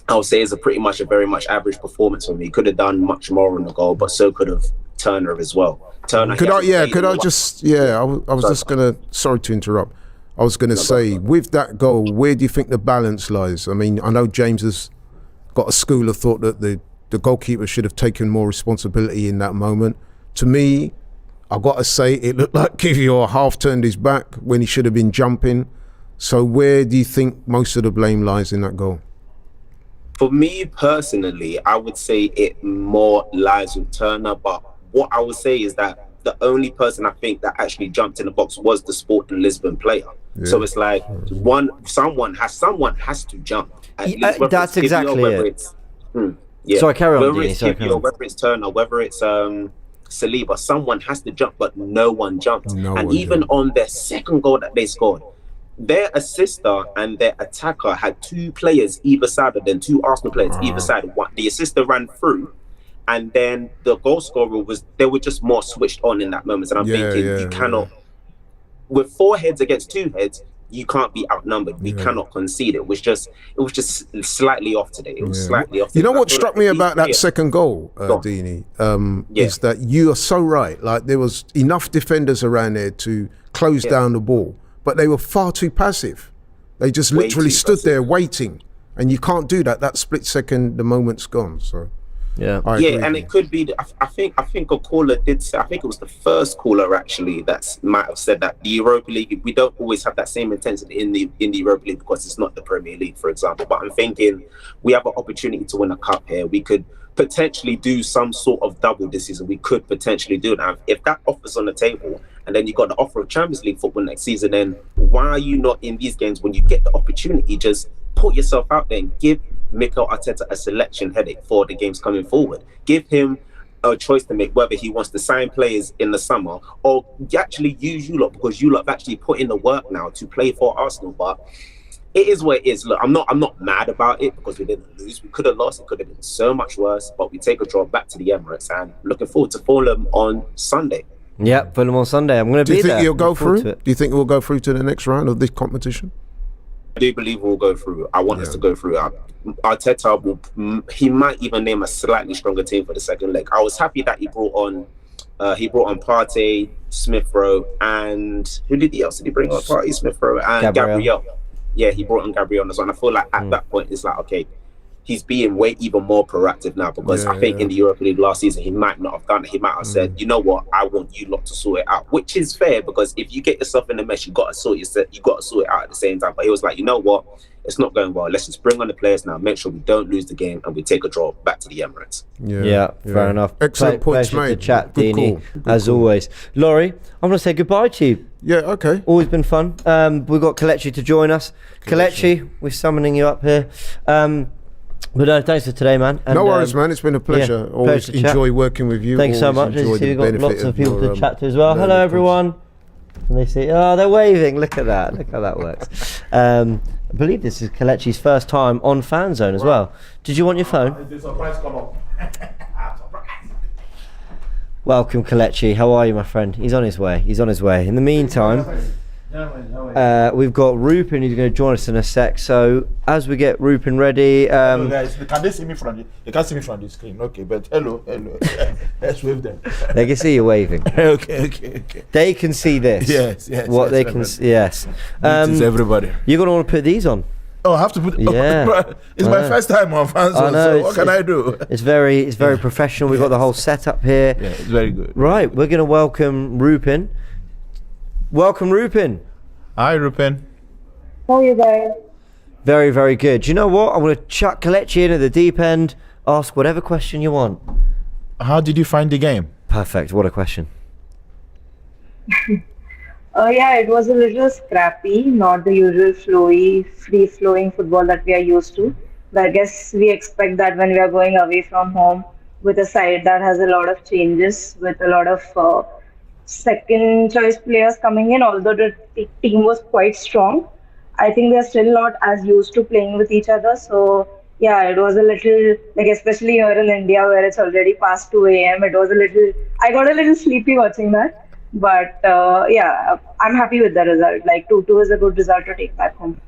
I would say it's a very much average performance for me. Could have done much more on the goal, but so could have Turner as well. Turner. I was just gonna. Sorry to interrupt. I was gonna say, with that goal, where do you think the balance lies? I mean, I know James has got a school of thought that the goalkeeper should have taken more responsibility in that moment. To me, I got to say, it looked like Kivio half turned his back when he should have been jumping. So where do you think most of the blame lies in that goal? For me personally, I would say it more lies with Turner, but what I would say is that the only person I think that actually jumped in the box was the Sporting Lisbon player. Yeah. So it's like someone has to jump. That's exactly it. Sorry, carry on. Whether it's Turner, whether it's Saliba, someone has to jump, but no one jumped. On their second goal that they scored, their assister and their attacker had two players either side of them, two Arsenal players either side. The assister ran through, and then the goal scorer they were just more switched on in that moment. And I'm thinking, you cannot, with 4 heads against 2 heads, you can't be outnumbered. We cannot concede. It was just slightly off today. It was slightly off. You know what struck me about that second goal, Deanie, is that you are so right. Like, there was enough defenders around there to close down the ball, but they were far too passive. They just literally stood there waiting, and you can't do that. That split second, the moment's gone. So. And it could be. I think a caller did say. I think it was the first caller actually that might have said that the Europa League, we don't always have that same intensity in the Europa League because it's not the Premier League, for example. But I'm thinking we have an opportunity to win a cup here. We could potentially do some sort of double this season. We could potentially do that. If that offer's on the table, and then you got the offer of Champions League football next season, then why are you not in these games when you get the opportunity? Just put yourself out there and give Mikel Arteta a selection headache for the games coming forward. Give him a choice to make whether he wants to sign players in the summer or actually use you lot, because you lot have actually put in the work now to play for Arsenal. But it is what it is. Look, I'm not mad about it because we didn't lose. We could have lost. It could have been so much worse. But we take a draw back to the Emirates, and looking forward to Fulham on Sunday. Yeah, Fulham on Sunday. I'm going to be there. Do you think he'll go through? Do you think we'll go through to the next round of this competition? I do believe we'll go through. I want us to go through. Arteta he might even name a slightly stronger team for the second leg. I was happy that he brought on Partey, Smith Rowe, and who else did he bring on? Partey, Smith Rowe, and Gabriel. Yeah, he brought on Gabriel as well. And I feel like at that point it's like, okay, he's being even more proactive now, because I think in the Europa League last season he might not have done it. He might have said, you know what, I want you lot to sort it out, which is fair, because if you get yourself in the mess, you got to sort it out at the same time. But he was like, you know what, it's not going well. Let's just bring on the players now, make sure we don't lose the game, and we take a draw back to the Emirates. Yeah, fair enough. Excellent points, pleasure mate. to chat, Good Dini, as always. Laurie, I'm going to say goodbye to you. Yeah, okay. Always been fun. We've got Kelechi to join us. Kelechi, we're summoning you up here. But thanks for today, man. And, no worries, man. It's been a pleasure. Always enjoy working with you. Thanks so much. We've got lots of people to chat to as well. Hello, everyone. And they say, oh, they're waving. Look at that. Look how that works. I believe this is Kelechi's first time on FanZone as well. Did you want your phone? The surprise come up. Welcome, Kelechi. How are you, my friend? He's on his way. He's on his way. In the meantime, we've got Rupin who's going to join us in a sec. So as we get Rupin ready, hello guys, can they see me from the? They can't see me from the screen. Okay, but hello. Let's wave them. They can see you waving. Okay. They can see this. Yes. What they can see. Yes. Everybody. You're going to want to put these on. Oh, I have to put. Yeah. It's my first time on FanZone, so what can I do? It's very professional. We've got the whole setup here. Yeah, it's very good. Right, we're going to welcome Rupin. Welcome, Rupin. Hi, Rupin. How are you guys? Very, very good. Do you know what? I'm going to chuck Kelechi in at the deep end. Ask whatever question you want. How did you find the game? Perfect. What a question. Yeah, it was a little scrappy, not the usual flowy, free-flowing football that we are used to. But I guess we expect that when we are going away from home with a side that has a lot of changes, with a lot of second choice players coming in, although the team was quite strong. I think they're still not as used to playing with each other. So yeah, it was a little, like especially here in India where it's already past 2 a.m. It was a little, I got a little sleepy watching that. But yeah, I'm happy with the result. Like 2-2 is a good result to take back home.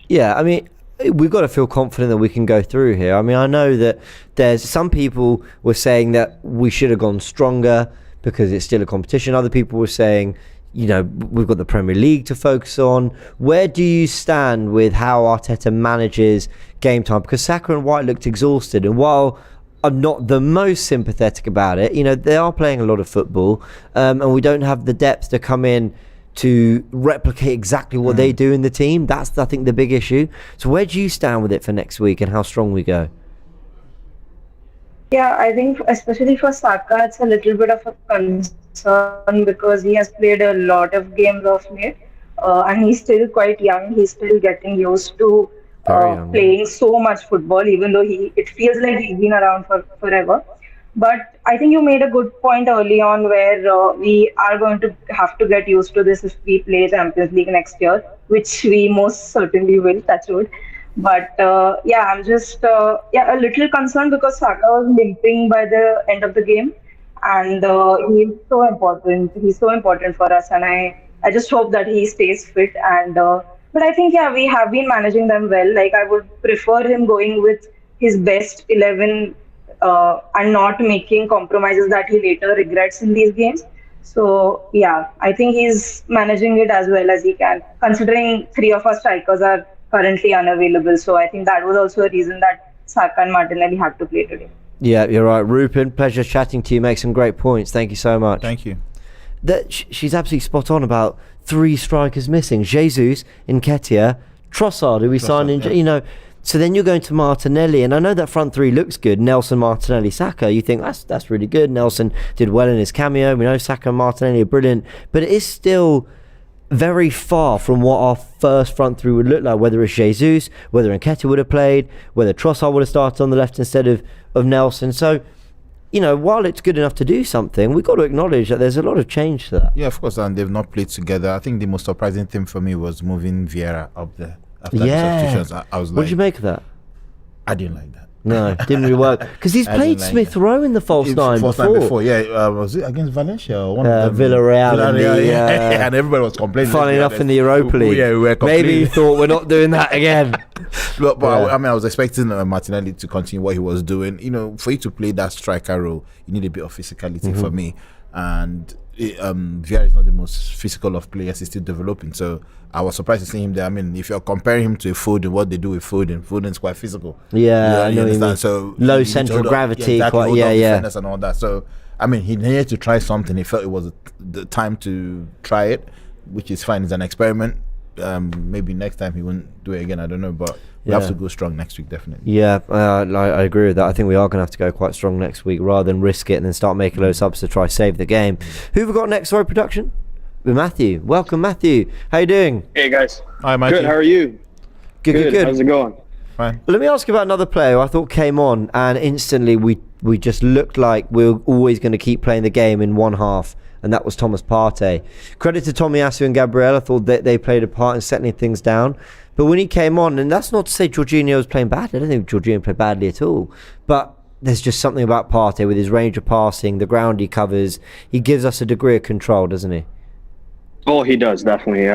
Yeah, I mean, we've got to feel confident that we can go through here. I mean, I know that there's some people were saying that we should have gone stronger because it's still a competition. Other people were saying, you know, we've got the Premier League to focus on. Where do you stand with how Arteta manages game time? Because Saka and White looked exhausted, and while I'm not the most sympathetic about it, you know, they are playing a lot of football, and we don't have the depth to come in to replicate exactly what they do in the team. That's, I think, the big issue. So where do you stand with it for next week and how strong we go? Yeah, I think especially for Saka, it's a little bit of a concern because he has played a lot of games of late, and he's still quite young. He's still getting used to playing so much football, even though it feels like he's been around for forever. But I think you made a good point early on where we are going to have to get used to this if we play Champions League next year, which we most certainly will, touch wood. But yeah, I'm just a little concerned because Saka was limping by the end of the game, and he's so important. He's so important for us, and I just hope that he stays fit. And but I think we have been managing them well. Like I would prefer him going with his best 11 and not making compromises that he later regrets in these games. So yeah, I think he's managing it as well as he can, considering 3 of our strikers are currently unavailable. So I think that was also a reason that Saka and Martinelli had to play today. Yeah, you're right. Rupin, pleasure chatting to you. Make some great points. Thank you so much. Thank you. She's absolutely spot on about 3 strikers missing. Jesus, Nketiah, Trossard, who we signed in, you know. So then you're going to Martinelli, and I know that front 3 looks good. Nelson, Martinelli, Saka. You think that's really good. Nelson did well in his cameo. We know Saka and Martinelli are brilliant, but it is still very far from what our first front 3 would look like, whether it's Jesus, whether Nketiah would have played, whether Trossard would have started on the left instead of Nelson. So, you know, while it's good enough to do something, we've got to acknowledge that there's a lot of change to that. Yeah, of course, and they've not played together. I think the most surprising thing for me was moving Vieira up there after the substitutions. I was like, what did you make of that? I didn't like that. No, didn't really work because he's played Smith Rowe in the false nine before. Yeah, was it against Valencia or one of them? Villarreal, and everybody was complaining. Funny enough, in the Europa League, we were maybe he thought we're not doing that again. But I mean, I was expecting Martinelli to continue what he was doing. You know, for you to play that striker role, you need a bit of physicality for me. And Vieira is not the most physical of players; he's still developing. So I was surprised to see him there. I mean, if you're comparing him to Foden, what they do with Foden's quite physical. Yeah, I know you understand. So low central gravity, defenders and all that. So I mean, he needed to try something. He felt it was the time to try it, which is fine. It's an experiment. maybe next time he won't do it again. I don't know, but we have to go strong next week, definitely. Yeah, I agree with that. I think we are going to have to go quite strong next week rather than risk it and then start making low subs to try save the game. Who have we got next? Sorry, production? With Matthew. Welcome, Matthew. How you doing? Hey, guys. Hi, Matthew. Good, how are you? Good. How's it going? Fine. Let me ask you about another player who I thought came on and instantly we just looked like we were always going to keep playing the game in one half, and that was Thomas Partey. Credit to Tomiyasu and Gabriel. I thought that they played a part in settling things down. But when he came on, and that's not to say Jorginho was playing bad. I don't think Jorginho played badly at all. But there's just something about Partey with his range of passing, the ground he covers. He gives us a degree of control, doesn't he? Oh, he does, definitely.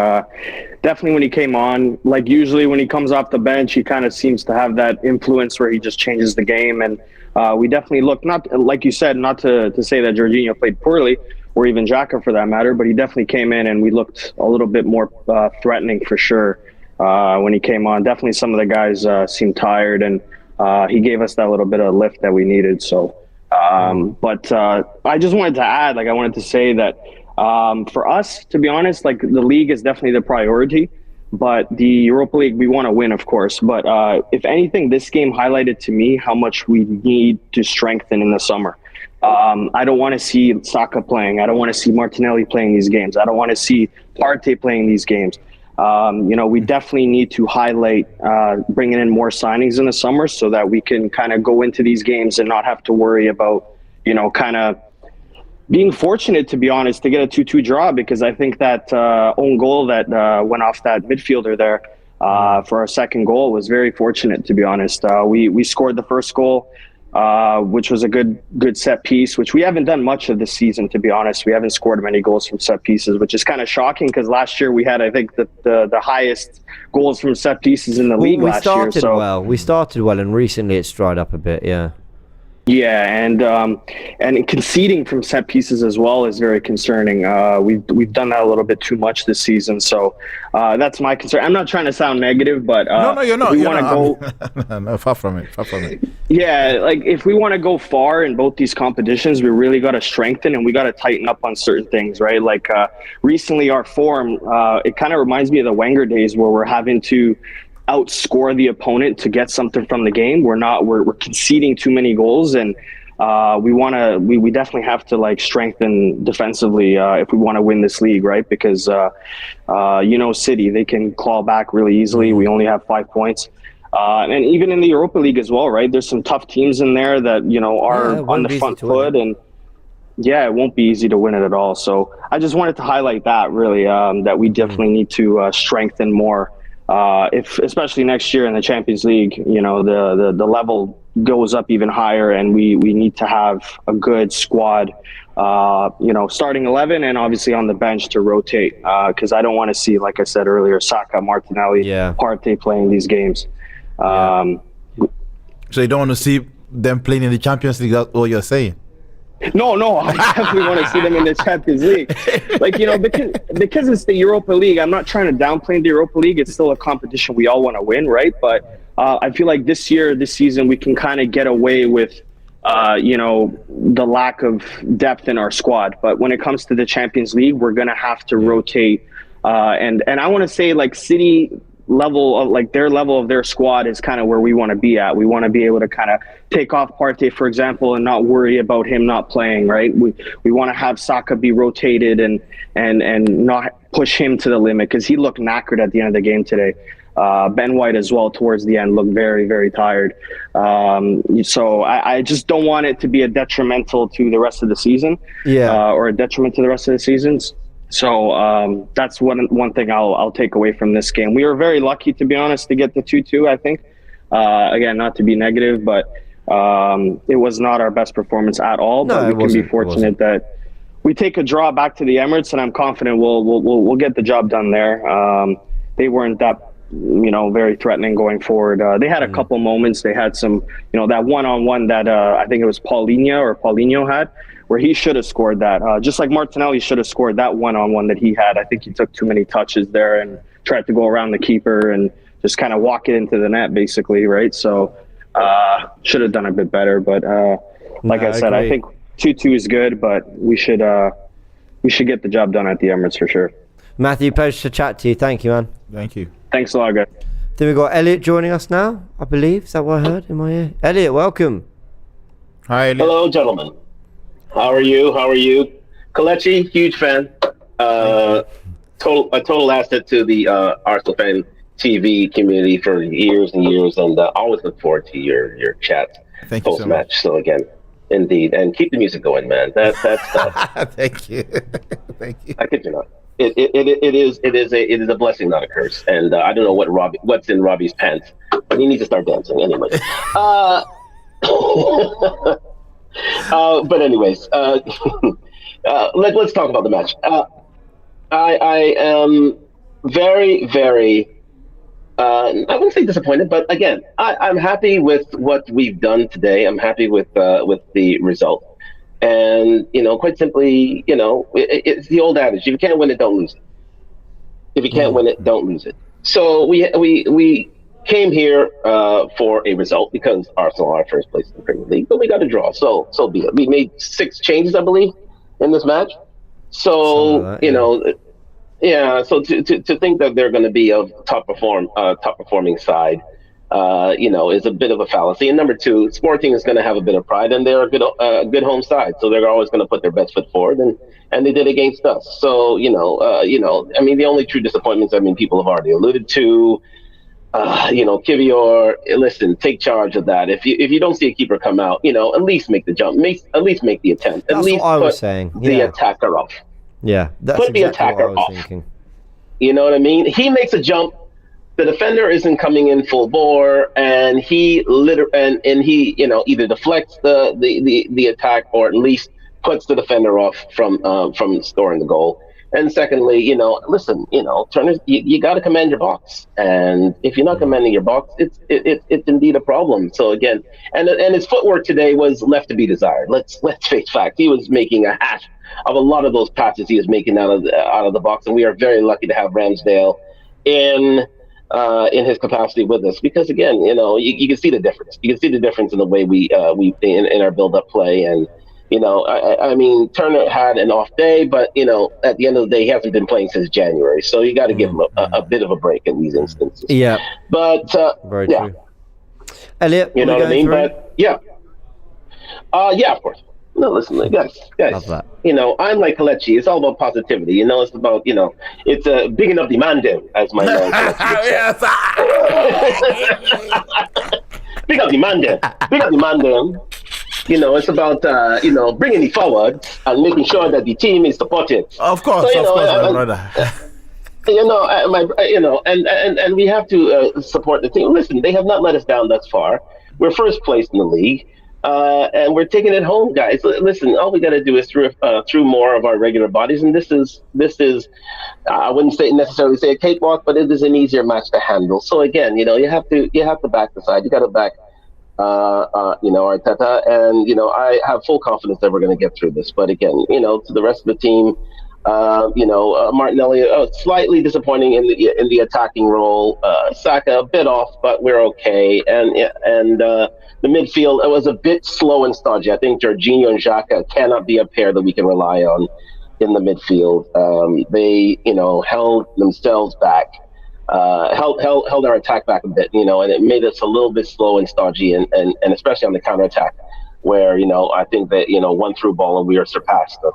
Definitely when he came on, like usually when he comes off the bench, he kind of seems to have that influence where he just changes the game. And we definitely look, not like you said, not to say that Jorginho played poorly, or even Xhaka for that matter, but he definitely came in and we looked a little bit more threatening for sure when he came on. Definitely some of the guys seemed tired, and he gave us that little bit of lift that we needed. So, but I just wanted to add, I wanted to say that for us, to be honest, the league is definitely the priority, but the Europa League, we want to win, of course. But if anything, this game highlighted to me how much we need to strengthen in the summer. I don't want to see Saka playing. I don't want to see Martinelli playing these games. I don't want to see Partey playing these games. We definitely need to highlight bringing in more signings in the summer so that we can kind of go into these games and not have to worry about, kind of being fortunate, to be honest, to get a 2-2 draw, because I think that own goal that went off that midfielder there for our second goal was very fortunate, to be honest. We scored the first goal, which was a good set piece, which we haven't done much of this season, to be honest. We haven't scored many goals from set pieces, which is kind of shocking because last year we had, I think, the highest goals from set pieces in the league last year. We started well, and recently it's dried up a bit, yeah. Yeah, and conceding from set pieces as well is very concerning. We've done that a little bit too much this season, so that's my concern. I'm not trying to sound negative, but no, you're not. We want to go. No, far from it. Yeah, if we want to go far in both these competitions, we really got to strengthen and we got to tighten up on certain things, right? Recently, our form it kind of reminds me of the Wenger days where we're having to outscore the opponent to get something from the game. We're conceding too many goals, and we definitely have to strengthen defensively if we want to win this league, right? Because City, they can claw back really easily. We only have 5 points, and even in the Europa League as well, right? There's some tough teams in there that are on the front foot, and it won't be easy to win it at all. So I just wanted to highlight that really, that we definitely need to strengthen more. If especially next year in the Champions League, the level goes up even higher, and we need to have a good squad, starting 11 and obviously on the bench to rotate, because I don't want to see, like I said earlier, Saka, Martinelli, Partey playing these games. So you don't want to see them playing in the Champions League? That's what you're saying? No, I definitely want to see them in the Champions League. Because it's the Europa League, I'm not trying to downplay the Europa League. It's still a competition we all want to win, right? But I feel like this season, we can kind of get away with, the lack of depth in our squad. But when it comes to the Champions League, we're going to have to rotate. And I want to say, City level of their level of their squad is kind of where we want to be at. We want to be able to kind of take off Partey, for example, and not worry about him not playing, right? We want to have Saka be rotated and not push him to the limit, because he looked knackered at the end of the game today. Ben White as well towards the end looked very, very tired. So I just don't want it to be a detrimental to the rest of the season, or a detriment to the rest of the seasons. So that's one thing I'll take away from this game. We were very lucky, to be honest, to get the 2-2, I think. Again, not to be negative, but it was not our best performance at all. But we can be fortunate that we take a draw back to the Emirates, and I'm confident we'll get the job done there. They weren't that very threatening going forward. They had a couple moments. They had some, that one-on-one that I think it was Paulinho had, where he should have scored that. Just like Martinelli should have scored that one-on-one that he had. I think he took too many touches there and tried to go around the keeper and just kind of walk it into the net, basically, right? So should have done a bit better. But I said, I think 2-2 is good, but we should get the job done at the Emirates for sure. Matthew, pleasure to chat to you. Thank you, man. Thank you. Thanks a lot, guys. Then we've got Elliot joining us now, I believe. Is that what I heard in my ear? Elliot, welcome. Hi, Elliot. Hello, gentlemen. How are you? Kelechi, huge fan. A total asset to the Arsenal fan TV community for years and years, and always look forward to your chat post-match. So again, indeed, and keep the music going, man. That's Thank you. Thank you. I kid you not. It is a blessing, not a curse. And I don't know what's in Robbie's pants, but he needs to start dancing anyway. But anyways, let's talk about the match. I am very, very. I wouldn't say disappointed, but again, I'm happy with what we've done today. I'm happy with the result. And, quite simply, it's the old adage. If you can't win it, don't lose it. If you can't win it, don't lose it. So we came here for a result because Arsenal are first place in the Premier League, but we got a draw. So be it. We made 6 changes, I believe, in this match. So, so to think that they're going to be a top performing side, is a bit of a fallacy. And number 2, Sporting is going to have a bit of pride, and they're a good home side, so they're always going to put their best foot forward, and they did against us. So the only true disappointments, people have already alluded to. Kivior, listen, take charge of that. If you don't see a keeper come out, at least make the jump, at least make the attempt, at least what I was saying. The attacker off. Yeah, that's put the exactly attacker what I was off. thinking. You know what I mean? He makes a jump. The defender isn't coming in full bore, and he either deflects the attack or at least puts the defender off from scoring the goal. And secondly, listen, Turner, you got to command your box, and if you're not commanding your box, it's indeed a problem. So again, and his footwork today was left to be desired. Let's face facts. He was making a hash of a lot of those passes he was making out of the box, and we are very lucky to have Ramsdale in his capacity with us, because again, you can see the difference. You can see the difference in the way we in our build-up play, and Turner had an off day, but at the end of the day, he hasn't been playing since January, so you got to give him a bit of a break in these instances. Yeah, but very true. Elliot, you know what I mean? Through? But yeah, of course. No, listen, guys. Love that. I'm like Kelechi. It's all about positivity. It's about it's big enough demanding, as my man Kelechi would say. Big up demanding. It's about bringing it forward and making sure that the team is supported. Of course, my brother. And we have to support the team. Listen, they have not let us down thus far. We're first place in the league. And we're taking it home, guys. Listen, all we got to do is through more of our regular bodies, and this is I wouldn't necessarily say a cakewalk, but it is an easier match to handle. So again, you have to back the side. You got to back Arteta, and I have full confidence that we're going to get through this. But again, to the rest of the team, Martinelli slightly disappointing in the attacking role. Saka a bit off, but we're okay. And the midfield, it was a bit slow and stodgy. I think Jorginho and Xhaka cannot be a pair that we can rely on in the midfield. They held themselves back, held our attack back a bit, and it made us a little bit slow and stodgy, and especially on the counterattack, where I think that one through ball and we are surpassed them.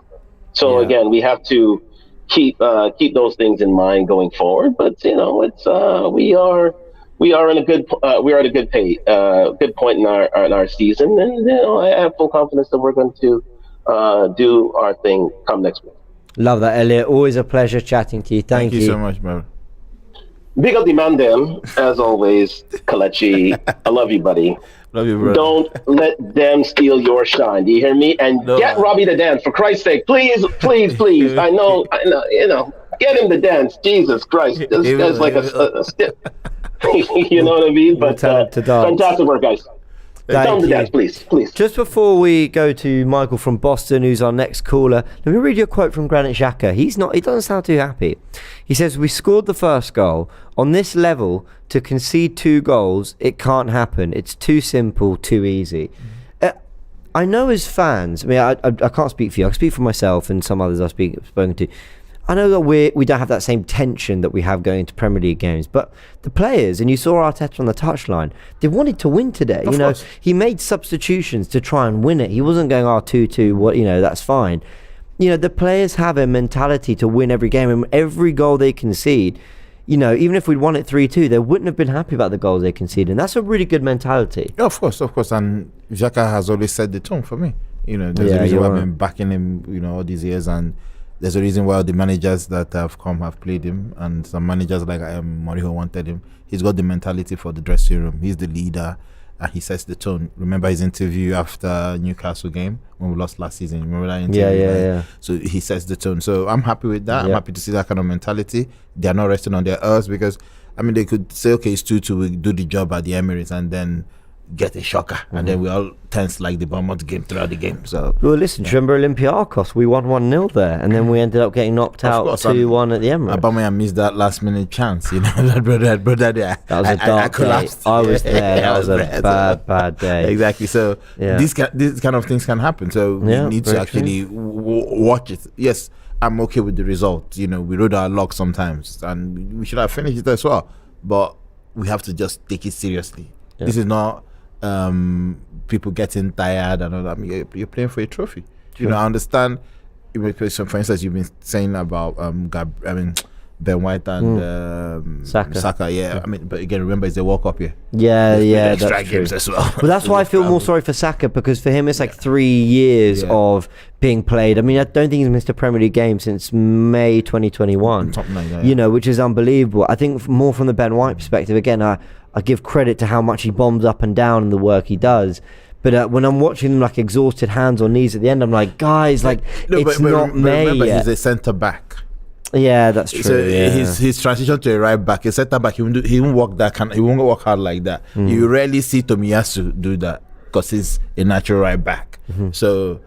So again, we have to keep those things in mind going forward. But it's we are at a good point in our season, and I have full confidence that we're going to do our thing come next week. Love that, Elliot. Always a pleasure chatting to you. Thank you so much, bro. Big up the man them, as always, Kelechi. I love you, buddy. Love you, bro. Don't let them steal your shine. Do you hear me? And get Robbie to dance, for Christ's sake. Please. I know, get him to dance. Jesus Christ. This guy's like a step. You know what I mean? But fantastic work, guys. Tell him to dance, please. Just before we go to Michael from Boston, who's our next caller, let me read you a quote from Granit Xhaka. He doesn't sound too happy. He says, "We scored the first goal. On this level, to concede 2 goals, it can't happen. It's too simple, too easy." I know as fans, I can't speak for you. I can speak for myself and some others I've spoken to. I know that we don't have that same tension that we have going into Premier League games, but the players, and you saw Arteta on the touchline, they wanted to win today. Of course. He made substitutions to try and win it. He wasn't going 2-2. What that's fine. The players have a mentality to win every game, and every goal they concede, even if we'd won it 3-2, they wouldn't have been happy about the goals they conceded. And that's a really good mentality. Yeah, of course. And Xhaka has always set the tone for me. There's a reason why I've been backing him, all these years, and there's a reason why the managers that have come have played him, and some managers like Mourinho wanted him. He's got the mentality for the dressing room. He's the leader, and he sets the tone. Remember his interview after Newcastle game when we lost last season? Remember that interview? Yeah. So he sets the tone. So I'm happy with that. I'm happy to see that kind of mentality. They are not resting on their earth, because they could say, okay, it's 2-2, we do the job at the Emirates, and then get a shocker, and then we all tense like the Bournemouth game throughout the game. So listen, do you remember Olympiacos? We won 1-0 there, and then we ended up getting knocked out 2-1 at the Emirates. Aubameyang missed that last minute chance, that brother there. That was a dark day. I was there. That was a bad day. Exactly. So these kind of things can happen. So we need to actually watch it. Yes, I'm okay with the result. We rode our luck sometimes, and we should have finished it as well. But we have to just take it seriously. This is not people getting tired and all that. You're playing for a trophy. Sure. I understand. For instance, you've been saying about Ben White and Saka. Yeah, but again, remember, it's the World Cup year. Yeah, extra that's games true. as well. But that's why I feel more sorry for Saka, because for him it's like 3 years of being played. I don't think he's missed a Premier League game since May 2021. Something like that, which is unbelievable. I think more from the Ben White perspective. Again, I give credit to how much he bombs up and down in the work he does. But when I'm watching him like exhausted hands or knees at the end, I'm like, guys, it's not May remember, yet. He's a centre back. Yeah, that's true. So his transition to a right back, a centre back, he won't work hard like that. You rarely see Tomiyasu do that, because he's a natural right back. So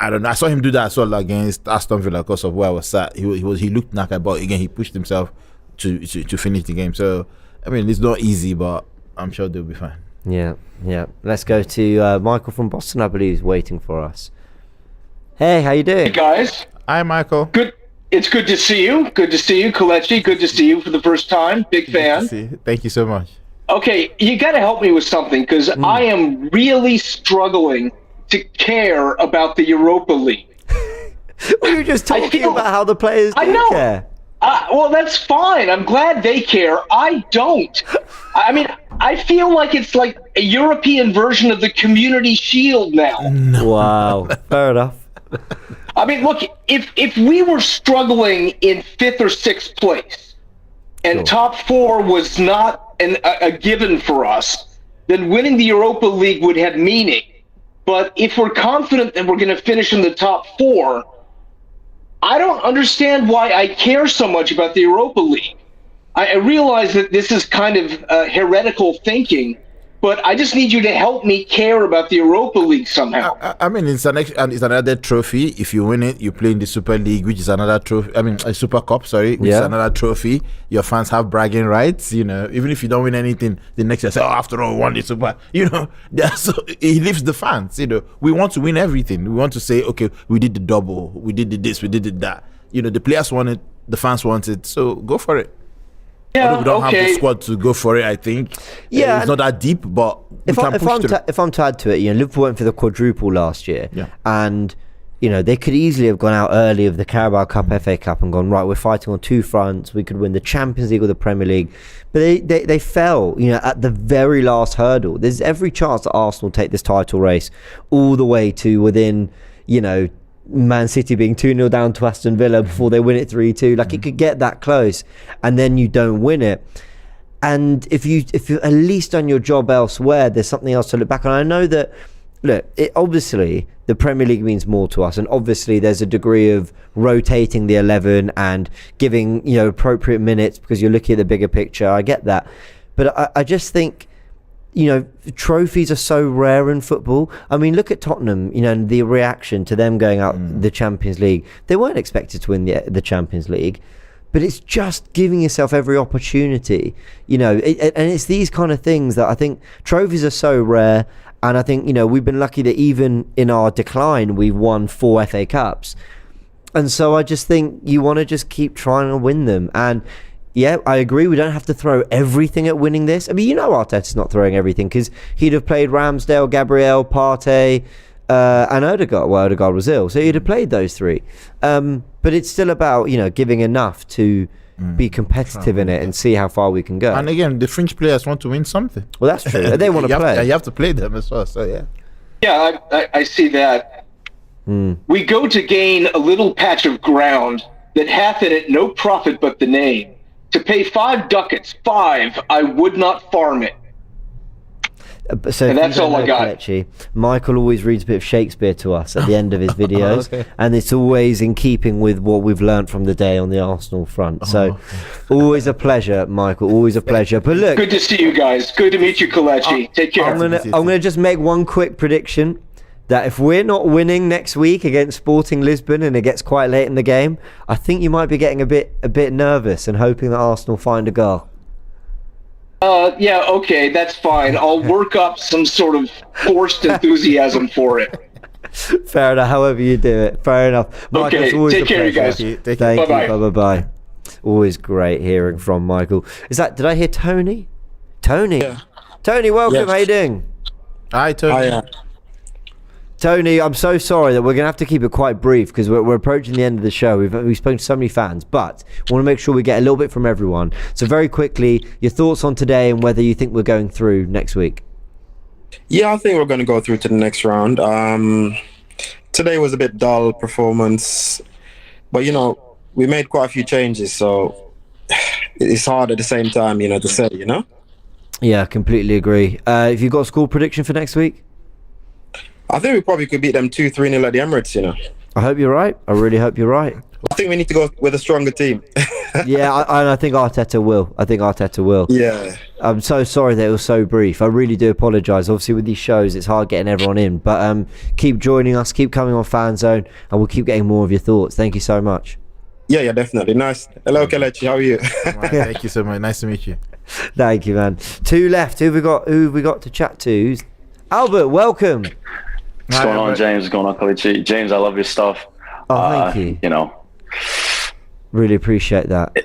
I don't know. I saw him do that as well against Aston Villa because of where I was sat. He looked knackered, but again he pushed himself to finish the game. So it's not easy, but I'm sure they'll be fine. Yeah. Let's go to Michael from Boston, I believe, is waiting for us. Hey, how you doing? Hey guys. Hi, Michael. Good. It's good to see you. Good to see you, Kelechi. Good to see you for the first time. Big fan. Thank you so much. Okay, you got to help me with something, because I am really struggling to care about the Europa League. We were just talking about how the players do care. Well, that's fine. I'm glad they care. I don't. I feel like it's like a European version of the Community Shield now. Wow. Fair enough. Look, if we were struggling in 5th or 6th place, and top 4 was not a given for us, then winning the Europa League would have meaning. But if we're confident that we're going to finish in the top 4, I don't understand why I care so much about the Europa League. I realize that this is kind of heretical thinking, but I just need you to help me care about the Europa League somehow. It's another trophy. If you win it, you play in the Super League, which is another trophy. A Super Cup, which is another trophy. Your fans have bragging rights. Even if you don't win anything, the next year say, "Oh, after all, we won the Super." So it lifts the fans. We want to win everything. We want to say, "Okay, we did the double. We did this. We did that." The players want it. The fans want it. So go for it. Yeah, we don't have the squad to go for it, I think. Yeah, it's not that deep, but if I'm to add to it, Liverpool went for the quadruple last year, and they could easily have gone out early of the Carabao Cup, FA Cup, and gone, right, we're fighting on 2 fronts. We could win the Champions League or the Premier League, but they fell, at the very last hurdle. There's every chance that Arsenal take this title race all the way to within, Man City being 2-0 down to Aston Villa before they win it 3-2. It could get that close, and then you don't win it. And if you're at least done your job elsewhere, there's something else to look back on. I know that, obviously the Premier League means more to us, and obviously there's a degree of rotating the 11 and giving appropriate minutes because you're looking at the bigger picture. I get that, but I just think trophies are so rare in football. Look at Tottenham, and the reaction to them going out the Champions League. They weren't expected to win the Champions League, but it's just giving yourself every opportunity, and it's these kind of things that I think trophies are so rare. And I think, we've been lucky that even in our decline, we've won 4 FA Cups. And so I just think you want to just keep trying to win them. And yeah, I agree. We don't have to throw everything at winning this. I mean, you know, Arteta's not throwing everything because he'd have played Ramsdale, Gabriel, Partey, and Odegaard. Well, Odegaard was ill, so he'd have played those three. But it's still about, you know, giving enough to be competitive in it and see how far we can go. And again, the French players want to win something. Well, that's true. They want to play. You have to play them as well. So yeah. Yeah, I see that. We go to gain a little patch of ground that hath in it no profit but the name. To pay 5 ducats, 5, I would not farm it. So and that's all I got. Kelechi, Michael always reads a bit of Shakespeare to us at the end of his videos, and it's always in keeping with what we've learnt from the day on the Arsenal front. So, always a pleasure, Michael. Always a pleasure. But look, good to see you guys. Good to meet you, Kelechi. Take care. I'm gonna just make one quick prediction that if we're not winning next week against Sporting Lisbon and it gets quite late in the game, I think you might be getting a bit nervous and hoping that Arsenal find a goal. Yeah, okay, that's fine. I'll work up some sort of forced enthusiasm for it. Fair enough, however you do it. Fair enough. Michael, okay, take care, you guys. Thank you. Bye-bye. Always great hearing from Michael. Did I hear Tony? Tony? Yeah. Tony, welcome. Yes. How you doing? Hi, Tony. Hi, Tony, I'm so sorry that we're going to have to keep it quite brief because we're approaching the end of the show. We've spoken to so many fans, but we want to make sure we get a little bit from everyone. So very quickly, your thoughts on today and whether you think we're going through next week. Yeah, I think we're going to go through to the next round. Today was a bit dull performance, but, you know, we made quite a few changes, so it's hard at the same time, you know, to say, you know? Yeah, completely agree. Have you got a score prediction for next week? I think we probably could beat them 2-3-0 at the Emirates, you know. I hope you're right. I really hope you're right. I think we need to go with a stronger team. Yeah, I think Arteta will. Yeah. I'm so sorry that it was so brief. I really do apologise. Obviously, with these shows, it's hard getting everyone in. But keep joining us, keep coming on FanZone, and we'll keep getting more of your thoughts. Thank you so much. Yeah, definitely. Nice. Hello, Kelechi. How are you? Thank you so much. Nice to meet you. Thank you, man. 2 left. Who have we got to chat to? Albert, welcome. What's going on, James? What's going on, Kelechi? James, I love your stuff. Oh, thank you. You know, really appreciate that.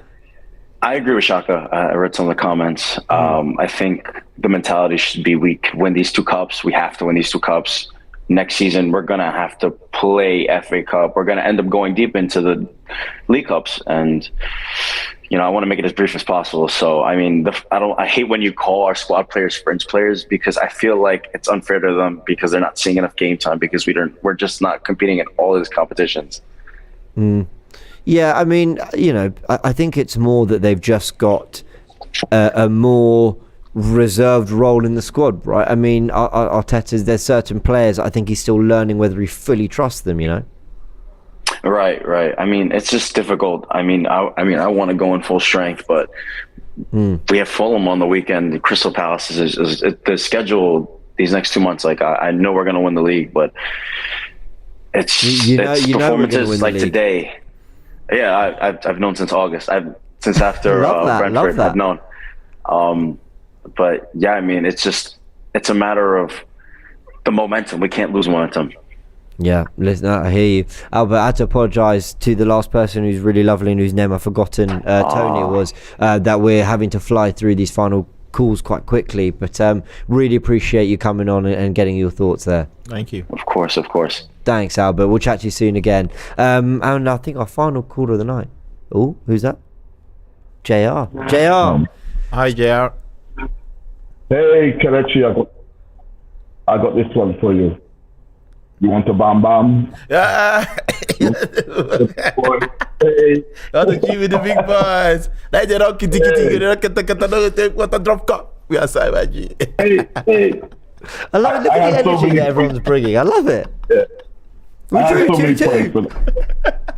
I agree with Shaka. I read some of the comments. I think the mentality should be we win these 2 cups. We have to win these 2 cups. Next season, we're going to have to play FA Cup. We're going to end up going deep into the League Cups. And, you know, I want to make it as brief as possible. So, I mean, I hate when you call our squad players French players because I feel like it's unfair to them because they're not seeing enough game time because we're just not competing in all these competitions. Yeah, I mean, you know, I think it's more that they've just got a more reserved role in the squad, right? I mean, Arteta's, there's certain players I think he's still learning whether he fully trusts them, you know? Right. I mean, it's just difficult. I want to go in full strength, but we have Fulham on the weekend. The Crystal Palace is the schedule these next 2 months. Like I know we're going to win the league, but it's performances like today. Yeah, I've known since August. Since after Brentford, I've known. But yeah, I mean, it's a matter of the momentum. We can't lose momentum. Yeah, listen, I hear you. Albert, I had to apologise to the last person who's really lovely and whose name I've forgotten, Tony was, that we're having to fly through these final calls quite quickly. But really appreciate you coming on and getting your thoughts there. Thank you. Of course. Thanks, Albert. We'll chat to you soon again. And I think our final caller of the night. Oh, who's that? JR. JR. Hi, JR. Hey, Kelechi, I got this one for you. You want a bam bam? Yeah. Hey. How to give me the big boys? Like they don't kitty what a drop cup. We are savage. Hey. I love it. Look at the energy that everyone's bringing. I love it. Yeah. We drew 2-2.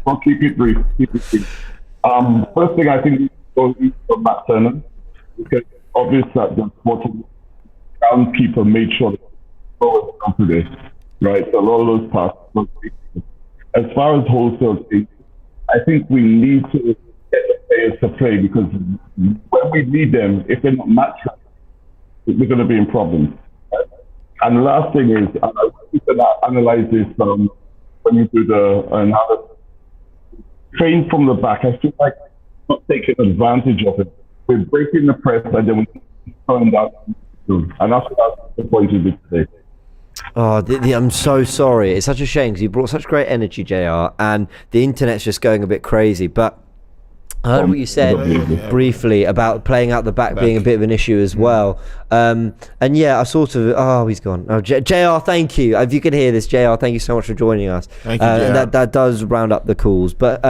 I'll keep it brief. First thing I think is from Matt Turner, because obviously that the Sporting groundkeeper made sure that the ball was down today. Right, so all those passes. As far as wholesale things, I think we need to get the players to play because when we need them, if they're not matched, we're going to be in problems. Right? And the last thing is, I want you to analyze this when you do the analysis. trained from the back. I feel like we're not taking advantage of it. We're breaking the press and then we turn out. And that's the point of it today. Oh, I'm so sorry. It's such a shame because you brought such great energy, JR, and the internet's just going a bit crazy. But I heard what you said briefly about playing out the back being a bit of an issue as well. And yeah, I sort of... Oh, he's gone. Oh, JR, thank you. If you can hear this, JR, thank you so much for joining us. Thank you, JR. That does round up the calls. But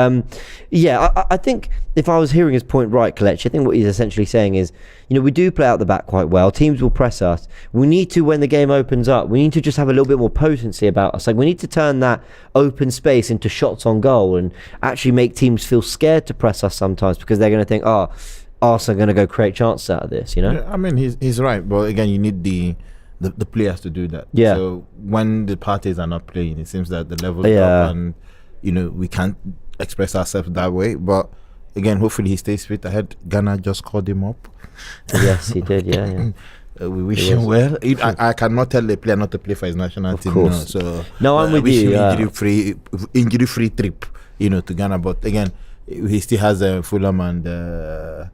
yeah, I think if I was hearing his point right, Kelechi, I think what he's essentially saying is, you know, we do play out the back quite well. Teams will press us. We need to, when the game opens up, we need to just have a little bit more potency about us. Like, we need to turn that open space into shots on goal and actually make teams feel scared to press us sometimes because they're going to think, oh, Arsenal are going to go create chances out of this, you know? Yeah, I mean, he's right. But again, you need the players to do that. Yeah. So when the parties are not playing, it seems that the level is up and, you know, we can't express ourselves that way. But again, hopefully he stays fit. I heard Ghana just called him up. Yes, he did, yeah. We wish him well. I cannot tell the player not to play for his national team. Course. No, so no, I'm with you. Injury-free trip, you know, to Ghana. But again, he still has Fulham and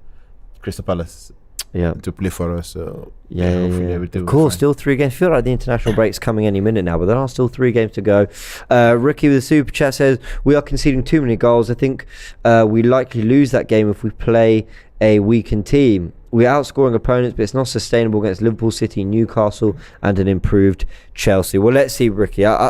Crystal Palace to play for us. So hopefully everything of course, still 3 games. I feel like the international break's coming any minute now, but there are still 3 games to go. Ricky with the super chat says, we are conceding too many goals. I think we likely lose that game if we play a weakened team. We're outscoring opponents, but it's not sustainable against Liverpool, City, Newcastle, and an improved Chelsea. Well, let's see, Ricky. I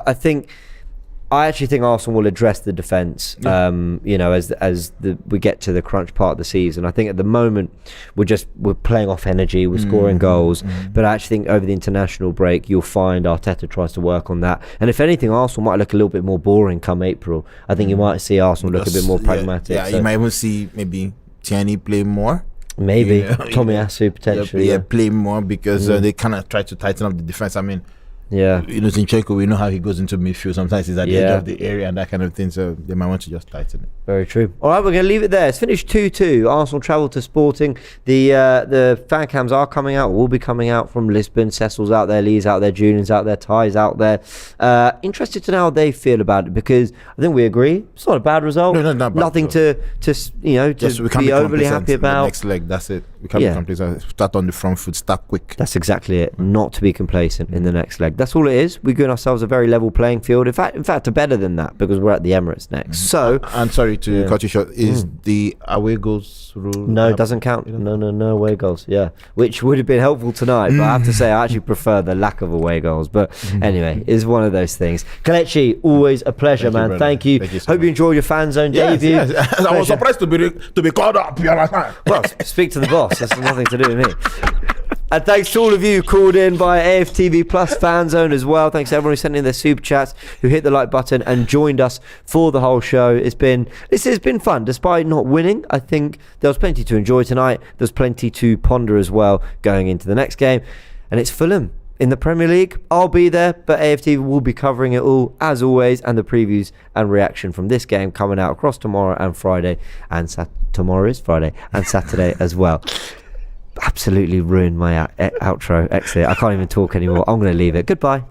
actually think Arsenal will address the defence, you know, as we get to the crunch part of the season. I think at the moment we're playing off energy, we're scoring goals, but I actually think over the international break you'll find Arteta tries to work on that. And if anything, Arsenal might look a little bit more boring come April. I think you might see Arsenal look a bit more pragmatic. Yeah, you might even see maybe Tierney play more. Maybe Tomiyasu potentially. Play more because they kind of try to tighten up the defense. I mean, you know, Zinchenko, we know how he goes into midfield. Sometimes he's at the edge of the area and that kind of thing. So they might want to just tighten it. Very true. All right, we're going to leave it there. It's finished 2-2. Arsenal travel to Sporting. The fan cams are coming out. Will be coming out from Lisbon. Cecil's out there. Lee's out there. Julian's out there. Ty's out there. Interested to know how they feel about it because I think we agree it's not a bad result. No, not bad. Nothing to you know to be overly happy about. Next leg, that's it. We can't be complacent. Start on the front foot. Start quick. That's exactly it. Not to be complacent in the next leg. That's all it is. We're giving ourselves a very level playing field. In fact, better than that because we're at the Emirates next. So, I'm sorry to cut you short. Is the away goals rule? No, it doesn't count. No away goals. Yeah, which would have been helpful tonight. But I have to say, I actually prefer the lack of away goals. But anyway, it's one of those things. Kelechi, always a pleasure, man. Thank you. Hope you enjoyed your fan zone debut. Yes. I was surprised to be called up. You understand? Well, speak to the boss. That's nothing to do with me. And thanks to all of you who called in via AFTV Plus Fan Zone as well. Thanks to everyone who sent in their super chats, who hit the like button and joined us for the whole show. This has been fun. Despite not winning, I think there was plenty to enjoy tonight. There's plenty to ponder as well going into the next game. And it's Fulham in the Premier League. I'll be there, but AFTV will be covering it all as always, and the previews and reaction from this game coming out across tomorrow and Friday, and tomorrow is Friday and Saturday as well. Absolutely ruined my outro exit. I can't even talk anymore. I'm going to leave it. Goodbye.